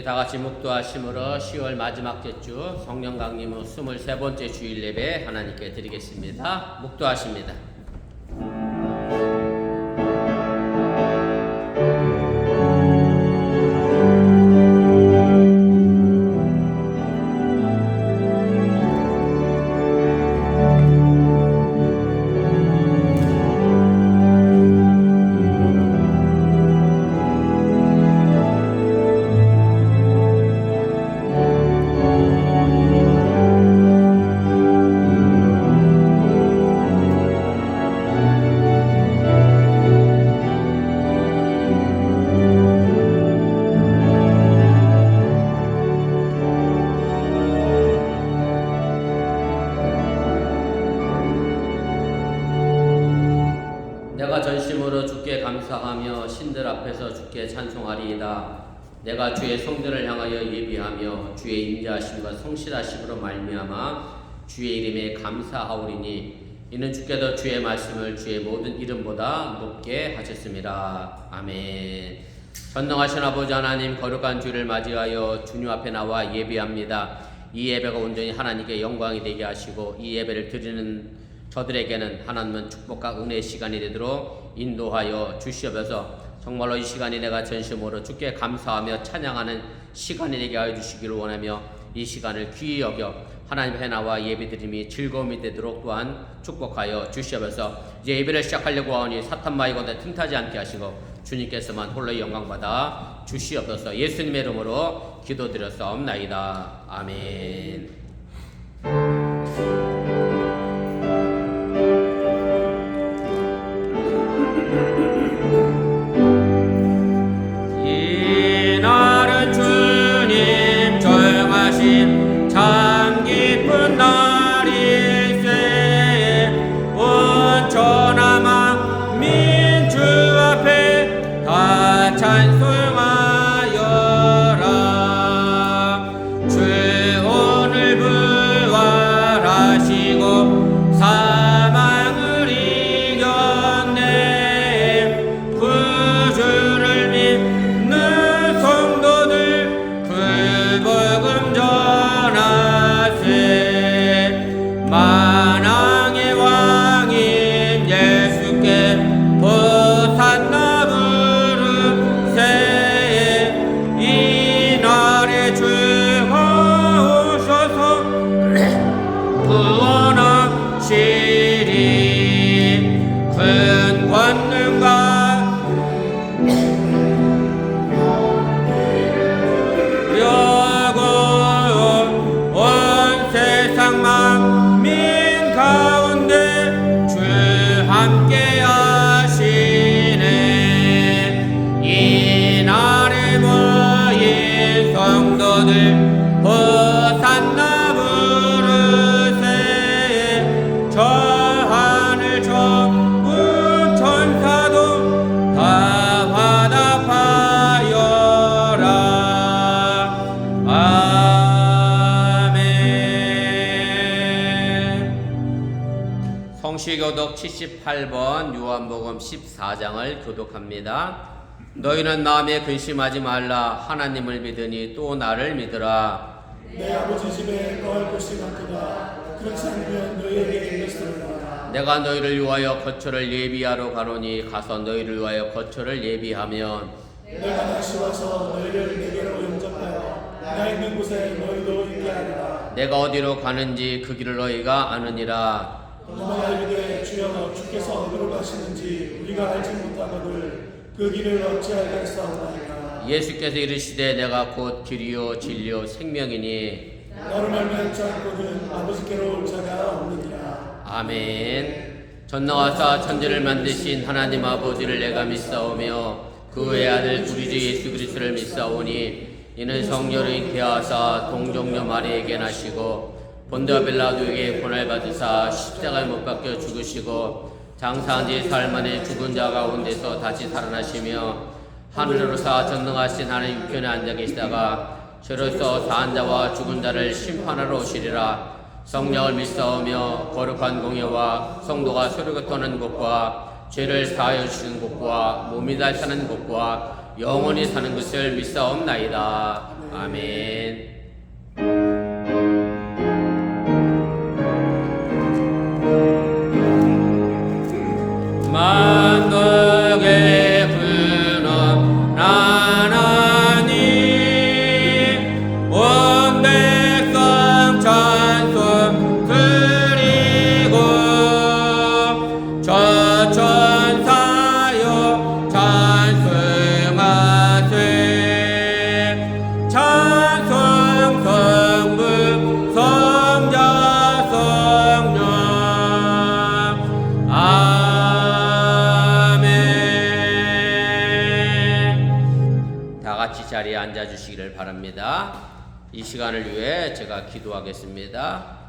다 같이 묵도하심으로 10월 마지막 주 성령 강림 후 23번째 주일 예배 하나님께 드리겠습니다. 묵도하십니다. 내가 전심으로 주께 감사하며 신들 앞에서 주께 찬송하리이다. 내가 주의 성전을 향하여 예비하며 주의 인자하심과 성실하심으로 말미암아 주의 이름에 감사하오리니 이는 주께서 주의 말씀을 주의 모든 이름보다 높게 하셨습니다. 아멘. 전능하신 아버지 하나님, 거룩한 주를 맞이하여 주님 앞에 나와 예비합니다. 이 예배가 온전히 하나님께 영광이 되게 하시고 이 예배를 드리는 저들에게는 하나님은 축복과 은혜의 시간이 되도록 인도하여 주시옵소서. 정말로 이 시간이 내가 전심으로 주께 감사하며 찬양하는 시간이 되게 하여 주시기를 원하며 이 시간을 귀히 여겨 하나님 앞에 나와 예배드림이 즐거움이 되도록 또한 축복하여 주시옵소서. 이제 예배를 시작하려고 하오니 사탄마귀 가운데 틈타지 않게 하시고 주님께서만 홀로 영광받아 주시옵소서. 예수님의 이름으로 기도드렸사옵나이다. 아멘. 참 기쁜 날일세 온 천하만 민주 앞에 다 찬송하여라. 주 오늘 부활하시고 사망을 이겼네. 구주를 믿는 성도들 그 복음 만왕의 왕인 예수께 호산나 부르세. 이 날에 주가 오셔서 구원하시리. 큰 권능과 온 세상 만민 가운데 주 함께 하시네. 이 날에 모인 성도들 호산나 부르세. 저 하늘 전국 천사도 다 화답하여라. 성시교독 78번 요한복음 14장을 교독합니다. 너희는 마음에 근심하지 말라. 하나님을 믿으니 또 나를 믿으라. 내 아버지 집에 거할 곳이 많도다. 그렇지 않으면 너희에게 이르시리라. 내가 너희를 위하여 거처를 예비하러 가노니 가서 너희를 위하여 거처를 예비하면 내가 다시 와서 너희를 내게로 영접하여 나 있는 곳에 너희도 있게 하리라. 내가 어디로 가는지 그 길을 너희가 아느니라. 너희가 이르되 주여 주께서 어디로 가시는지 우리가 알지 못하거늘 그 길을 어찌하겠사오나이까. 예수께서 이르시되 내가 곧 길이요 진리요 생명이니 나로 말미암지 않고는 아버지께로 올 자가 없느니라. 아멘. 전능하사 천지를 만드신 하나님 아버지를 내가 믿사오며 그 외아들 우리 주 예수 그리스도를 믿사오니 이는 성령을 잉태하사 동정녀 마리에게 나시고 본디오 빌라도에게 고난을 받으사 십자가에 못 박혀 죽으시고 장사한 지 사흘 만에 죽은 자 가운데서 다시 살아나시며 하늘으로서 전능하신 하나님 우편에 앉아 계시다가 저로서 사한 자와 죽은 자를 심판하러 오시리라. 성령을 믿사오며 거룩한 공예와 성도가 서로 교통하는 것과 죄를 사하여 주시는 것과 몸이 잘 사는 것과 영원히 사는 것을 믿사옵나이다. 아멘. 만덕의 근원 하나님 온 백성 찬송 드리고 저천사여 찬송하세 찬송 성부 성자 성령 다 같이 자리에 앉아 주시기를 바랍니다. 이 시간을 위해 제가 기도하겠습니다.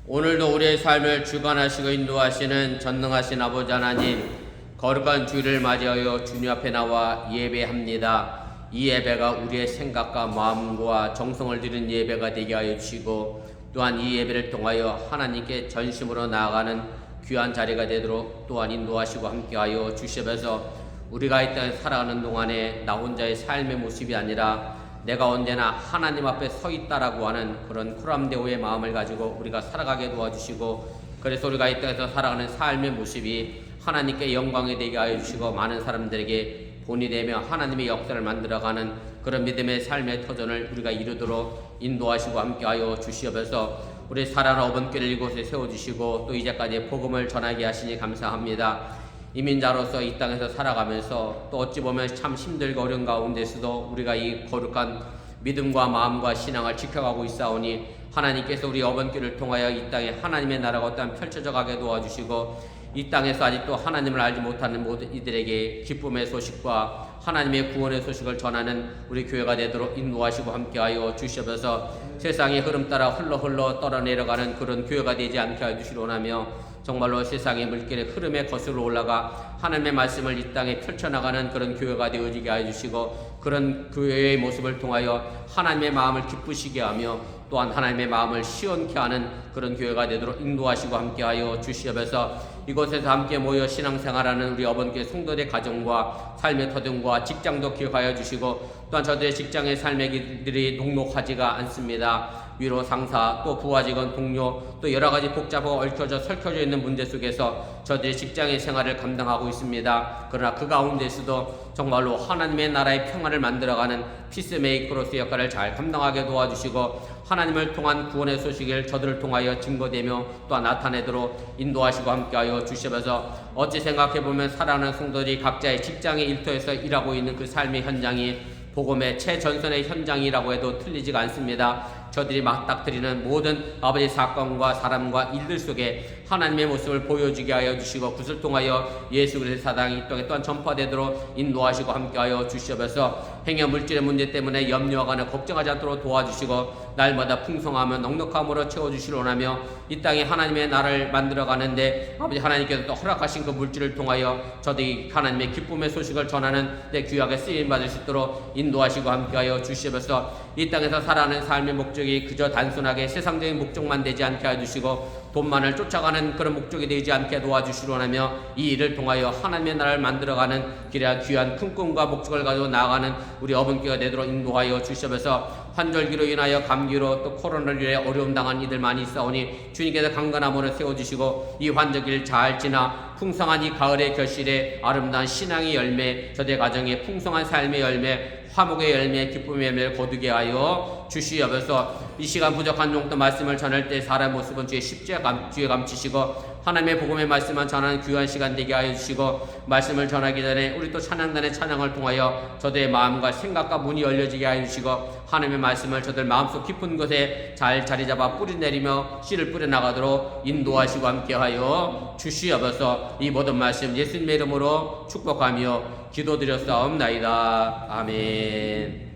오늘도 우리의 삶을 주관하시고 인도하시는 전능하신 아버지 하나님, 거룩한 주일을 맞이하여 주님 앞에 나와 예배합니다. 이 예배가 우리의 생각과 마음과 정성을 들인 예배가 되게 하여 주시고, 또한 이 예배를 통하여 하나님께 전심으로 나아가는 귀한 자리가 되도록 또한 인도하시고 함께하여 주시면서 우리가 이 땅에 살아가는 동안에 나 혼자의 삶의 모습이 아니라 내가 언제나 하나님 앞에 서 있다라고 하는 그런 쿨함대오의 마음을 가지고 우리가 살아가게 도와주시고, 그래서 우리가 이 땅에서 살아가는 삶의 모습이 하나님께 영광이 되게 하여 주시고 많은 사람들에게 본이 되며 하나님의 역사를 만들어가는 그런 믿음의 삶의 터전을 우리가 이루도록 인도하시고 함께하여 주시옵소서. 우리 사랑하는 어번교를 이곳에 세워주시고 또 이제까지 복음을 전하게 하시니 감사합니다. 이민자로서 이 땅에서 살아가면서 또 어찌 보면 참 힘들고 어려운 가운데서도 우리가 이 거룩한 믿음과 마음과 신앙을 지켜가고 있사오니 하나님께서 우리 어번교를 통하여 이 땅에 하나님의 나라가 어떠한 펼쳐져 가게 도와주시고, 이 땅에서 아직도 하나님을 알지 못하는 모든 이들에게 기쁨의 소식과 하나님의 구원의 소식을 전하는 우리 교회가 되도록 인도하시고 함께하여 주시옵소서. 세상의 흐름 따라 흘러 떨어내려가는 그런 교회가 되지 않게 하여 주시기 원하며, 정말로 세상의 물길의 흐름에 거슬러 올라가 하나님의 말씀을 이 땅에 펼쳐나가는 그런 교회가 되어지게 하여 주시고, 그런 교회의 모습을 통하여 하나님의 마음을 기쁘시게 하며 또한 하나님의 마음을 시원케 하는 그런 교회가 되도록 인도하시고 함께하여 주시옵소서. 이곳에서 함께 모여 신앙생활하는 우리 어번교회 성도들의 가정과 삶의 터전과 직장도 기억하여 주시고, 또한 저들의 직장의 삶의 길들이 녹록하지가 않습니다. 위로 상사, 또 부하 직원, 동료, 또 여러 가지 복잡하고 얽혀져 설켜져 있는 문제 속에서 저들의 직장의 생활을 감당하고 있습니다. 그러나 그 가운데서도 정말로 하나님의 나라의 평안을 만들어가는 피스메이커로서의 역할을 잘 감당하게 도와주시고, 하나님을 통한 구원의 소식을 저들을 통하여 증거되며 또한 나타내도록 인도하시고 함께하여 주시면서, 어찌 생각해보면 사랑하는 성도들이 각자의 직장의 일터에서 일하고 있는 그 삶의 현장이 복음의 최전선의 현장이라고 해도 틀리지가 않습니다. 저들이 맞닥뜨리는 모든 아버지 사건과 사람과 일들 속에 하나님의 모습을 보여주게 하여 주시고, 그것을 통하여 예수 그리스도의 사랑이 이 땅에 또한 전파되도록 인도하시고 함께하여 주시옵소서. 행여 물질의 문제 때문에 염려하거나 걱정하지 않도록 도와주시고, 날마다 풍성하며 넉넉함으로 채워주시려 원하며, 이 땅에 하나님의 나라를 만들어가는데 아버지 하나님께서 또 허락하신 그 물질을 통하여 저들이 하나님의 기쁨의 소식을 전하는 데 귀하게 쓰임받을 수 있도록 인도하시고 함께하여 주시옵소서. 이 땅에서 살아가는 삶의 목적이 그저 단순하게 세상적인 목적만 되지 않게 해주시고, 돈만을 쫓아가는 그런 목적이 되지 않게 도와주시려 하며, 이 일을 통하여 하나님의 나라를 만들어가는 길에 귀한 큰 꿈과 목적을 가지고 나아가는 우리 어번교회가 되도록 인도하여 주시옵소서. 환절기로 인하여 감기로 또 코로나로 인해 어려움 당한 이들 많이 있사오니 주님께서 강건함으로 세워주시고, 이 환절기를 잘 지나 풍성한 이 가을의 결실에 아름다운 신앙의 열매, 저দের 가정의 풍성한 삶의 열매, 화목의 열매, 기쁨의 열매를 거두게 하여 주시옵소서. 이 시간 부족한 용도 말씀을 전할 때 사람의 모습은 주의 십자가 주에 감추시고 하나님의 복음의 말씀만 전하는 귀한 시간 되게 하여 주시고, 말씀을 전하기 전에 우리 또 찬양단의 찬양을 통하여 저들의 마음과 생각과 문이 열려지게 하여 주시고, 하나님의 말씀을 저들 마음속 깊은 곳에 잘 자리 잡아 뿌리 내리며 씨를 뿌려 나가도록 인도하시고 함께하여 주시옵소서. 이 모든 말씀 예수님의 이름으로 축복하며 기도드렸사옵나이다. 아멘.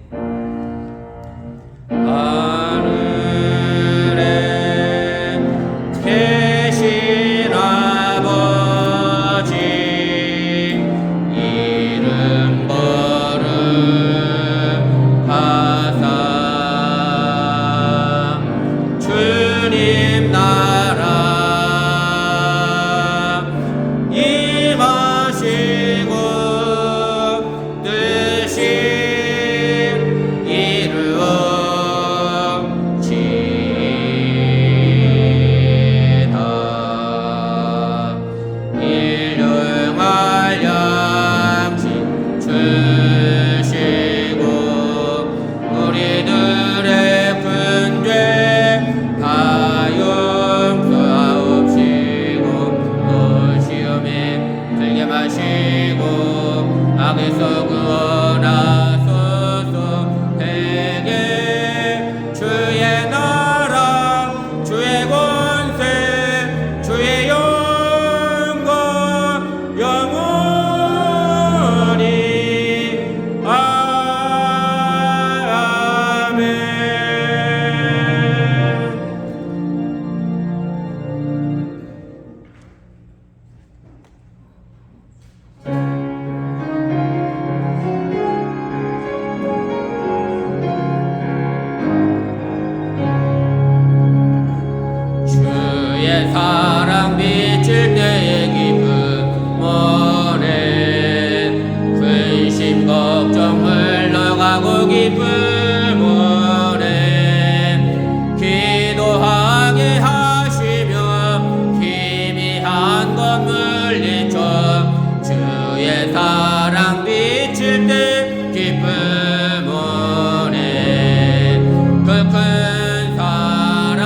하늘에 계신 아버지, 이름 거룩하사 주님 나라 임하시고 뜻이 악에서 구원하소서. 대개 주의 나라 주의 권세 주의 영광 영원히 아멘. 사랑 비칠 때의 기쁨 원해 근심 걱정 흘러가고 기쁨 원해 기도하게 하시며 희미한 것 물리쳐 주의 사랑 비칠 때 기쁨 원해 그 큰 사랑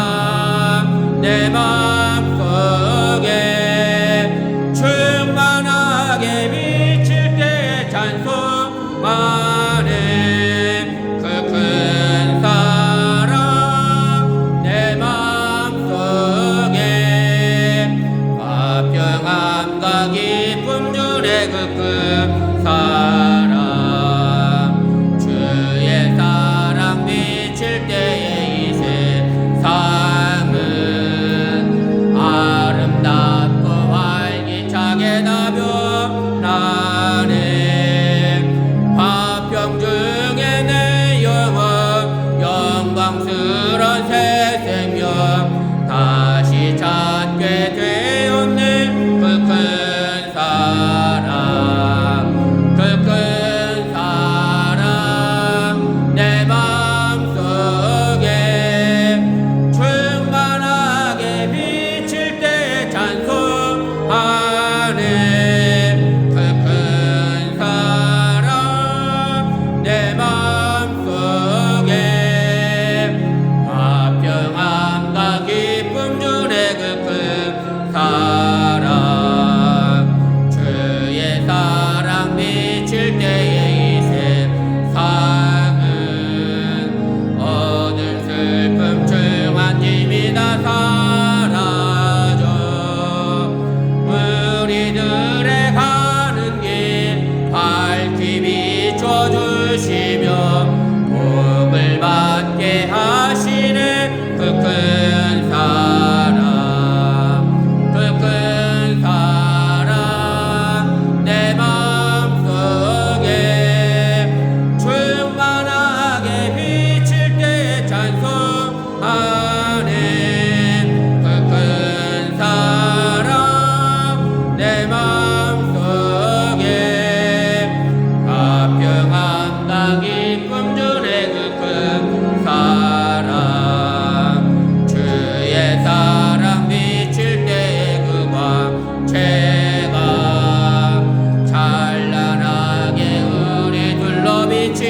내 마음속에 충만하게 비칠 때 찬송하네. 그 큰 사랑 내 마음속에 화평함과 기쁨 주네. 그 큰 사랑 주의 사랑 비칠 때의 이 세상은 아름답고 활기차게 다 변하네. 화평 중에 내 영혼 영광스러운 새 생명 다시 찾게 되었네. 그 큰 사랑 그 큰 사랑 내 마음속에 충만하게 비칠 때 찬송하네. 그 큰 사랑 내 마음속에 화평함과 기쁨 주네. 그 큰 사랑 주의 사랑 비칠 때의 이 세상은 얻은 슬픔 중한 짐이 다 사라져 우리들의 가는 길 밝히 비춰주시며 복을 받게 하시네. 그 큰 사랑 그 큰 사랑 내 마음속에 충만하게 비칠 때 찬송하네. 그 큰 사랑 내 마음속에 화평함과 기쁨 주네. 그 큰 사랑 주의 사랑 비칠 때의 그 광채가 찬란하게 우리 둘러 비치겠네.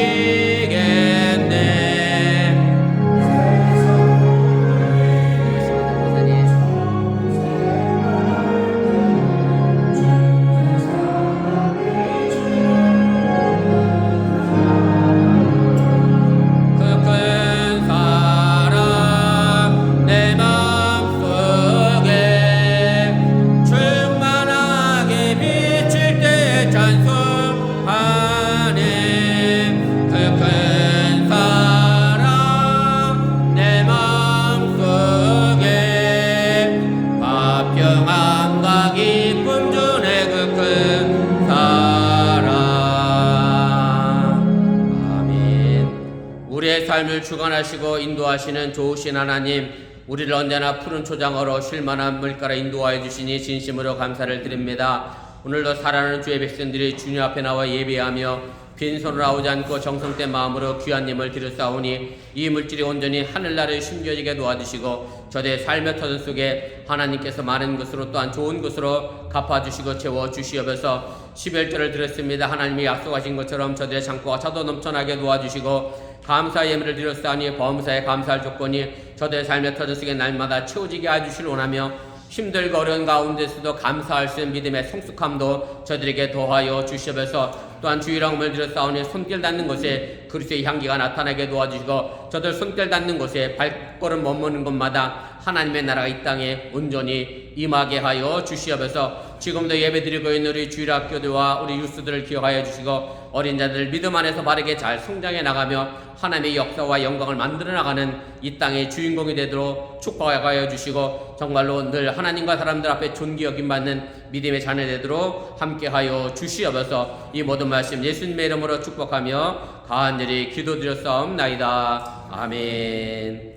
우리의 삶을 주관하시고 인도하시는 좋으신 하나님, 우리를 언제나 푸른 초장으로 쉴만한 물가로 인도하여 주시니 진심으로 감사를 드립니다. 오늘도 살아가는 주의 백성들이 주님 앞에 나와 예배하며 빈손으로 나오지 않고 정성된 마음으로 귀한 님을 드렸사오니 이 물질이 온전히 하늘나라에 숨겨지게 도와주시고 저들의 삶의 터전 속에 하나님께서 많은 것으로 또한 좋은 것으로 갚아주시고 채워주시옵소서. 11절을 드렸습니다. 하나님이 약속하신 것처럼 저들의 창고가 차도 넘쳐나게 도와주시고 감사의 예물을 드렸사오니 범사에 감사할 조건이 저들의 삶의 터전 속에 날마다 채워지게 해주시를 원하며 힘들고 어려운 가운데서도 감사할 수 있는 믿음의 성숙함도 저들에게 더하여 주시옵소서. 또한 주일왕을 드렸사오니 손길 닿는 곳에 그리스도의 향기가 나타나게 도와주시고 저들 손길 닿는 곳에 발걸음 머무는 곳마다 하나님의 나라가 이 땅에 온전히 임하게 하여 주시옵소서. 지금도 예배드리고 있는 우리 주일학교들과 우리 유스들을 기억하여 주시고 어린 자들 믿음 안에서 바르게 잘 성장해 나가며 하나님의 역사와 영광을 만들어 나가는 이 땅의 주인공이 되도록 축복하여 주시고 정말로 늘 하나님과 사람들 앞에 존귀 여김받는 믿음의 자녀 되도록 함께하여 주시옵소서. 이 모든 말씀 예수님의 이름으로 축복하며 간절히 기도드렸사옵나이다. 아멘.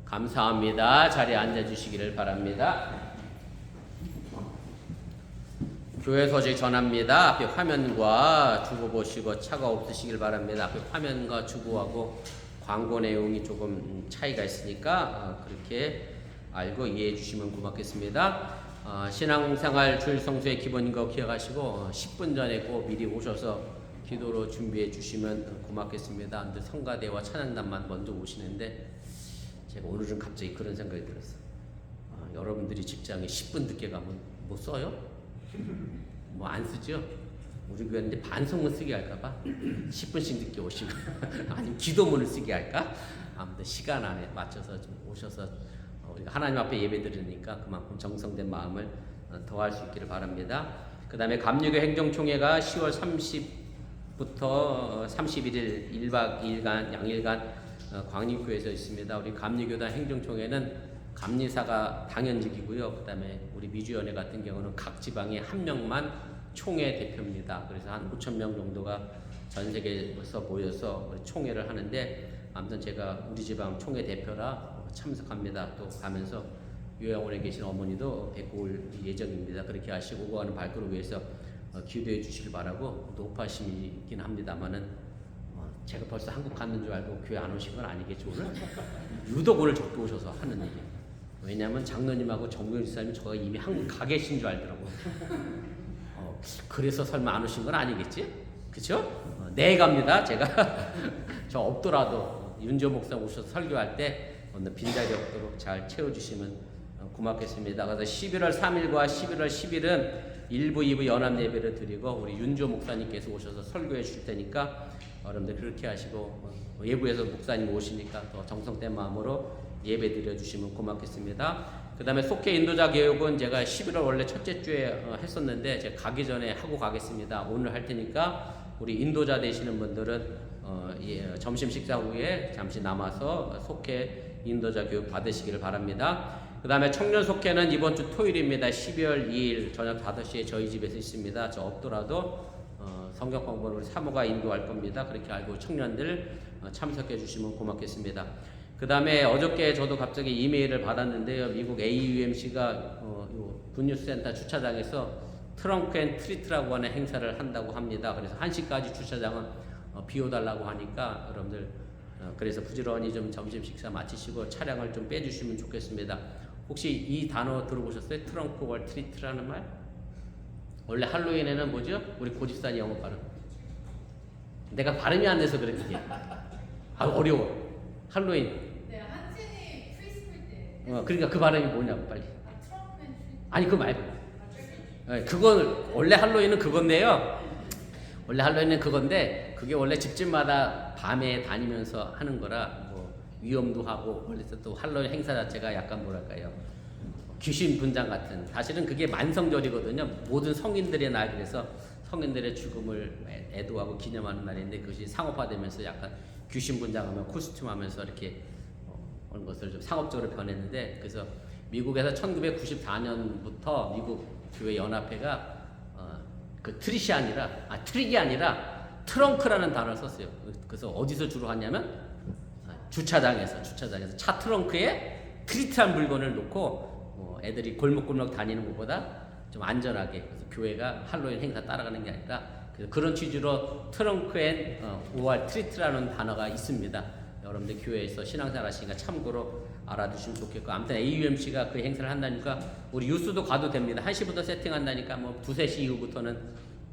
감사합니다. 자리에 앉아주시기를 바랍니다. 교회 소식 전합니다. 앞에 화면과 주보 보시고 차가 없으시길 바랍니다. 앞에 화면과 주보하고 광고 내용이 조금 차이가 있으니까 그렇게 알고 이해해 주시면 고맙겠습니다. 신앙생활 주일 성수의 기본인 거 기억하시고 10분 전에 꼭 미리 오셔서 기도로 준비해 주시면 고맙겠습니다. 근데 성가대와 찬양단만 먼저 오시는데 제가 오늘은 갑자기 그런 생각이 들었어요. 여러분들이 직장에 10분 늦게 가면 뭐 써요? 뭐 안 쓰죠? 우리 교회인데 반성문 쓰게 할까봐 10분씩 늦게 오시고 아니면 기도문을 쓰게 할까? 아무튼 시간 안에 맞춰서 좀 오셔서 우리가 하나님 앞에 예배 드리니까 그만큼 정성된 마음을 더할 수 있기를 바랍니다. 그 다음에 감리교 행정총회가 10월 30부터 31일 1박 2일간 양일간 광림교에서 있습니다. 우리 감리교단 행정총회는 감리사가 당연직이고요. 그 다음에 우리 미주연회 같은 경우는 각 지방에 한 명만 총회 대표입니다. 그래서 한 5,000명 정도가 전 세계에서 모여서 총회를 하는데 아무튼 제가 우리 지방 총회 대표라 참석합니다. 또 가면서 요양원에 계신 어머니도 뵙고 올 예정입니다. 그렇게 하시고 오고 가는 발걸음 위해서 기도해 주시길 바라고 높아심이긴 합니다만은 제가 벌써 한국 갔는 줄 알고 교회 안 오신 건 아니겠죠 오늘? 유독 오늘 적도 오셔서 하는 얘기. 왜냐하면 장로님하고 정교일 사님이 저가 이미 한국 가 계신 줄 알더라고요. 그래서 설마 안 오신 건 아니겠지? 그쵸? 네 갑니다. 제가 저 없더라도 윤조 목사 오셔서 설교할 때 오늘 빈자리 없도록 잘 채워주시면 고맙겠습니다. 그래서 11월 3일과 11월 10일은 1부, 2부 연합 예배를 드리고 우리 윤조 목사님께서 오셔서 설교해 주실 테니까 여러분들 그렇게 하시고 외부에서 목사님 오시니까 더 정성된 마음으로 예배 드려주시면 고맙겠습니다. 그 다음에 속회 인도자 교육은 제가 11월 원래 첫째 주에 했었는데 제가 가기 전에 하고 가겠습니다. 오늘 할 테니까 우리 인도자 되시는 분들은 점심 식사 후에 잠시 남아서 속회 인도자 교육 받으시기를 바랍니다. 그 다음에 청년 속회는 이번 주 토요일입니다. 12월 2일 저녁 5시에 저희 집에서 있습니다. 저 없더라도 성경 공부를 우리 사모가 인도할 겁니다. 그렇게 알고 청년들 참석해 주시면 고맙겠습니다. 그 다음에 어저께 저도 갑자기 이메일을 받았는데요. 미국 AUMC가 분유센터 주차장에서 트렁크 앤 트리트라고 하는 행사를 한다고 합니다. 그래서 1시까지 주차장은 비워달라고 하니까 여러분들 그래서 부지런히 좀 점심 식사 마치시고 차량을 좀 빼주시면 좋겠습니다. 혹시 이 단어 들어보셨어요? 트렁크 월 트리트라는 말? 원래 할로윈에는 뭐죠? 우리 고집산 영어 발음. 내가 발음이 안 돼서 그래 그게. 어려워. 할로윈. 네, 한진이 프리스쿨 때. 그러니까 그 발음이 뭐냐고 빨리. 트럼프 앤 트리트. 아니 그거 말고. 그건 원래 할로윈은 그건데요. 원래 할로윈은 그건데 그게 원래 집집마다 밤에 다니면서 하는 거라 뭐 위험도 하고 원래 또 할로윈 행사 자체가 약간 뭐랄까요. 귀신 분장 같은 사실은 그게 만성절이거든요. 모든 성인들의 날 그래서 성인들의 죽음을 애도하고 기념하는 날인데 그것이 상업화되면서 약간 귀신 분장하면 코스튬 하면서 이렇게 그런 것을 좀 상업적으로 변했는데 그래서 미국에서 1994년부터 미국 교회 연합회가 그 트릭이 아니라 트렁크라는 단어를 썼어요. 그래서 어디서 주로 하냐면 주차장에서 차 트렁크에 트리트한 물건을 놓고 애들이 골목골목 다니는 것보다 좀 안전하게, 그래서 교회가 할로윈 행사 따라가는 게 아니라 그런 취지로 트렁크엔 OR 트리트라는 단어가 있습니다. 여러분들 교회에서 신앙생활 하시니까 참고로 알아두시면 좋겠고, 아무튼 AUMC가 그 행사를 한다니까 우리 유스도 가도 됩니다. 1시부터 세팅한다니까 뭐 2, 3시 이후부터는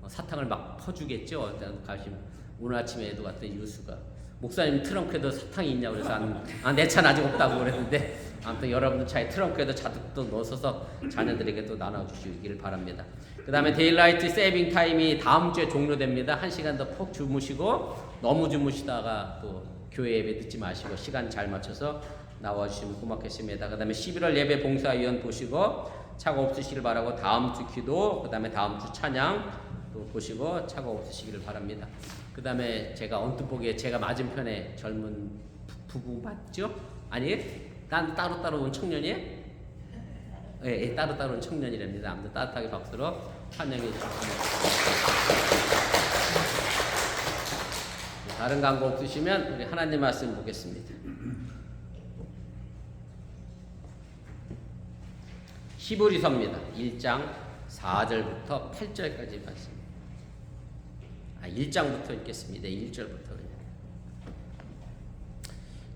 사탕을 막 퍼주겠죠. 가시면 오늘 아침에도 갔더니 유스가 목사님 트렁크에도 사탕이 있냐고 그래서 내 차는 아직 없다고 그랬는데, 아무튼 여러분들 차에 트렁크에도 자득도 넣어서 자녀들에게 또 나눠주시길 바랍니다. 그 다음에 데일라이트 세이빙 타임이 다음 주에 종료됩니다. 1시간 더 푹 주무시고, 너무 주무시다가 또 교회 예배 듣지 마시고 시간 잘 맞춰서 나와주시면 고맙겠습니다. 그 다음에 11월 예배 봉사위원 보시고 차가 없으시길 바라고, 다음 주 기도, 그 다음에 다음 주 찬양 또 보시고 차가 없으시기를 바랍니다. 그 다음에 제가 언뜻 보기에 제가 맞은편에 젊은 부부 맞죠? 아니? 난 따로따로 온 청년이에요? 예, 따로따로 온 청년이랍니다. 아무튼 따뜻하게 박수로 환영해 주시면 다른 광고 없으시면 우리 하나님 말씀 보겠습니다. 히브리서입니다. 1장 4절부터 8절까지 말씀. 1장부터 읽겠습니다. 1절부터.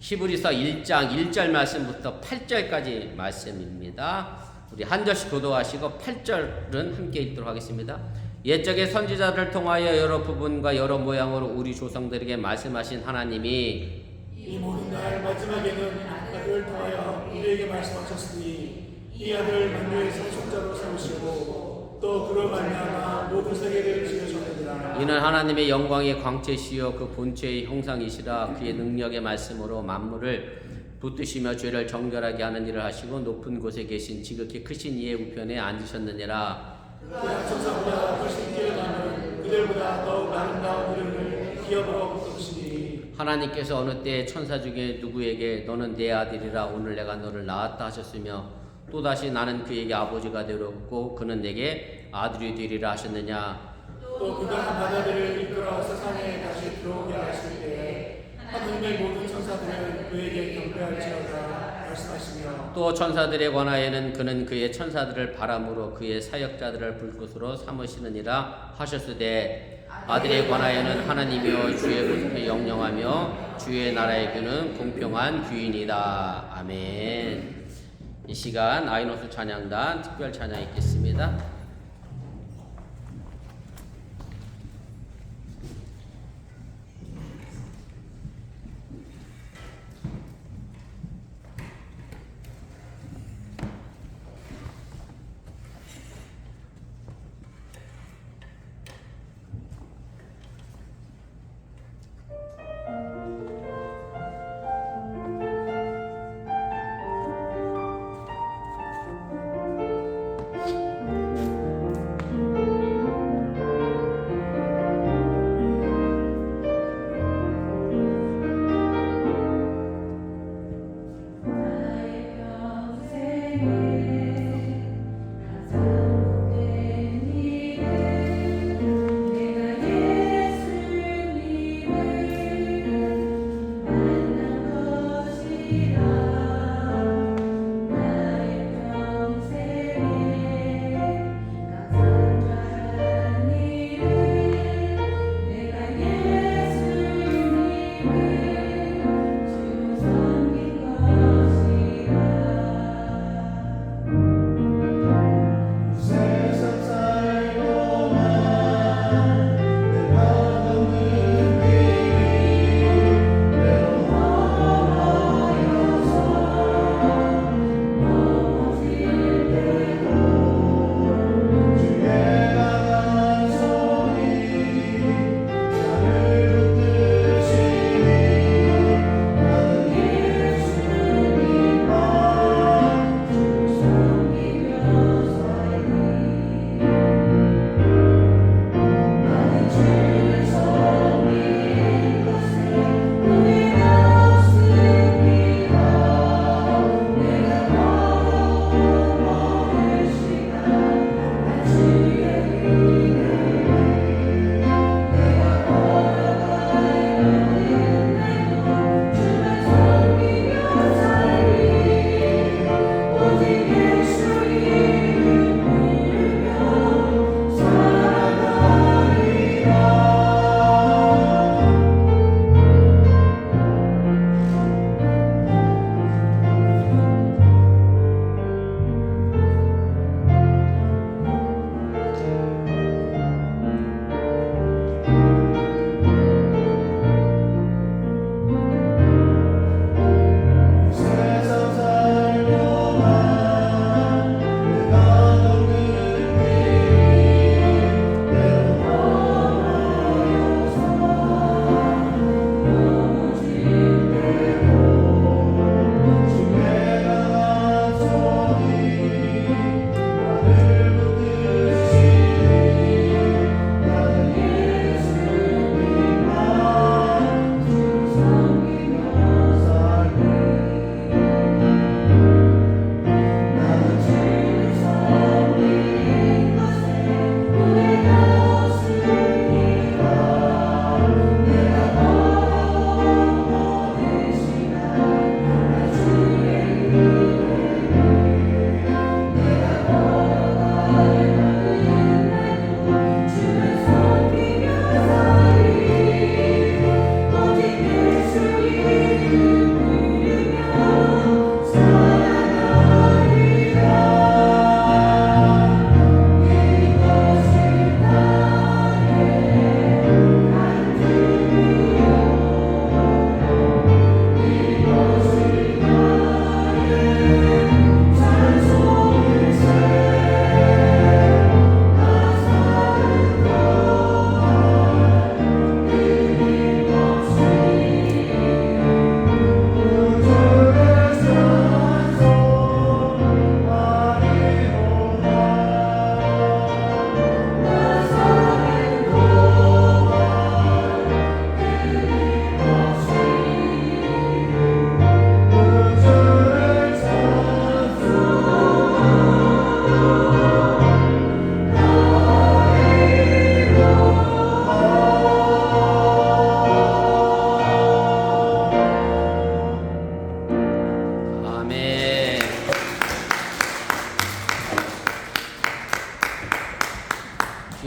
히브리서 1장 1절 말씀부터 8절까지 말씀입니다. 우리 한 절씩 교도하시고 8절은 함께 읽도록 하겠습니다. 옛적의 선지자들을 통하여 여러 부분과 여러 모양으로 우리 조상들에게 말씀하신 하나님이 이 모든 날 마지막에는 아들을 통하여 우리에게 말씀하셨으니, 이 아들 만유의 상속자로 세우시고 또 그로 말미암아 모든 세계를 지으셨느니라. 이는 하나님의 영광의 광채시요 그 본체의 형상이시라. 그의 능력의 말씀으로 만물을 붙드시며 죄를 정결하게 하는 일을 하시고 높은 곳에 계신 지극히 크신 이의 우편에 앉으셨느니라. 그가 천사보다 훨씬 뛰어나는 그들보다 더욱 아름다운 이름을 기업으로 붙으시니, 하나님께서 어느 때에 천사 중에 누구에게 너는 내 아들이라 오늘 내가 너를 낳았다 하셨으며, 또다시 나는 그에게 아버지가 되었고 그는 내게 아들이 되리라 하셨느냐. 또 그가 바다들을 이끌어 세상에 다시 들어오게 하실 때에 하늘의 모든 천사들을 그에게 경배할지어다 말씀하시며, 또 천사들에 관하여는 그는 그의 천사들을 바람으로 그의 사역자들을 불꽃으로 삼으시느니라 하셨으되, 아들에 관하여는 하나님이여 주의 보좌에 영영하며 주의 나라의 규는 공평한 규인이다. 아멘. 이 시간 아이노스 찬양단 특별 찬양 있겠습니다.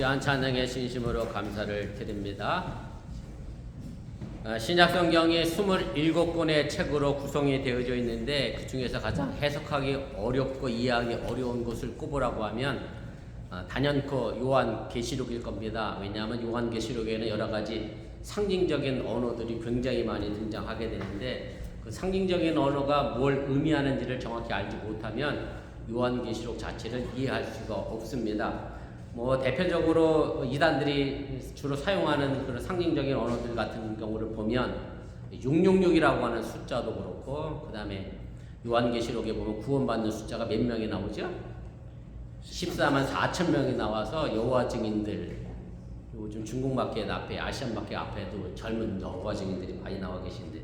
귀한 찬양에 진심으로 감사를 드립니다. 신약 성경이 27권의 책으로 구성이 되어져 있는데 그 중에서 가장 해석하기 어렵고 이해하기 어려운 것을 꼽으라고 하면 단연코 요한계시록일 겁니다. 왜냐하면 요한계시록에는 여러 가지 상징적인 언어들이 굉장히 많이 등장하게 되는데 그 상징적인 언어가 뭘 의미하는지를 정확히 알지 못하면 요한계시록 자체를 이해할 수가 없습니다. 대표적으로 이단들이 주로 사용하는 그런 상징적인 언어들 같은 경우를 보면 666이라고 하는 숫자도 그렇고 그 다음에 요한계시록에 보면 구원받는 숫자가 몇 명이 나오죠? 14만 4천 명이 나와서 여호와 증인들, 요즘 중국 마켓 앞에 아시안 마켓 앞에도 젊은 여호와 증인들이 많이 나와 계신데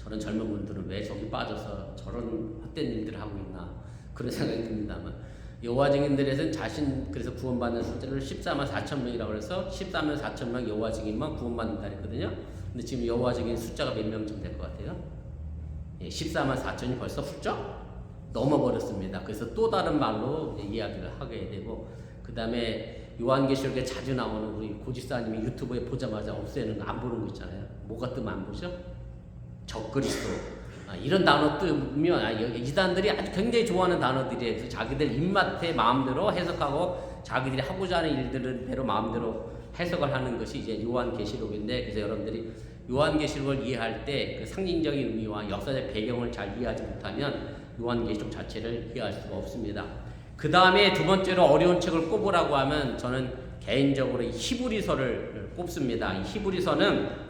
저런 젊은 분들은 왜 저기 빠져서 저런 헛된 일들을 하고 있나 그런 생각이 듭니다만 여호와 증인들에서는 그래서 구원받는 숫자를 14만 4천 명이라고 해서 14만 4천 명 여호와 증인만 구원받는다 했거든요. 근데 지금 여호와 증인 숫자가 몇 명쯤 될 것 같아요? 14만 4천이 벌써 훌쩍 넘어버렸습니다. 그래서 또 다른 말로 이야기를 하게 되고 그 다음에 요한계시록에 자주 나오는 우리 고집사님이 유튜브에 보자마자 없애는 안 보는 거 있잖아요. 뭐가 뜨면 안 보죠? 적그리스도. 이런 단어 뜨면 이단들이 아주 굉장히 좋아하는 단어들이에요. 그래서 자기들 입맛에 마음대로 해석하고 자기들이 하고자 하는 일들대로 마음대로 해석을 하는 것이 이제 요한계시록인데 그래서 여러분들이 요한계시록을 이해할 때 그 상징적인 의미와 역사적 배경을 잘 이해하지 못하면 요한계시록 자체를 이해할 수가 없습니다. 그 다음에 두 번째로 어려운 책을 꼽으라고 하면 저는 개인적으로 히브리서를 꼽습니다. 이 히브리서는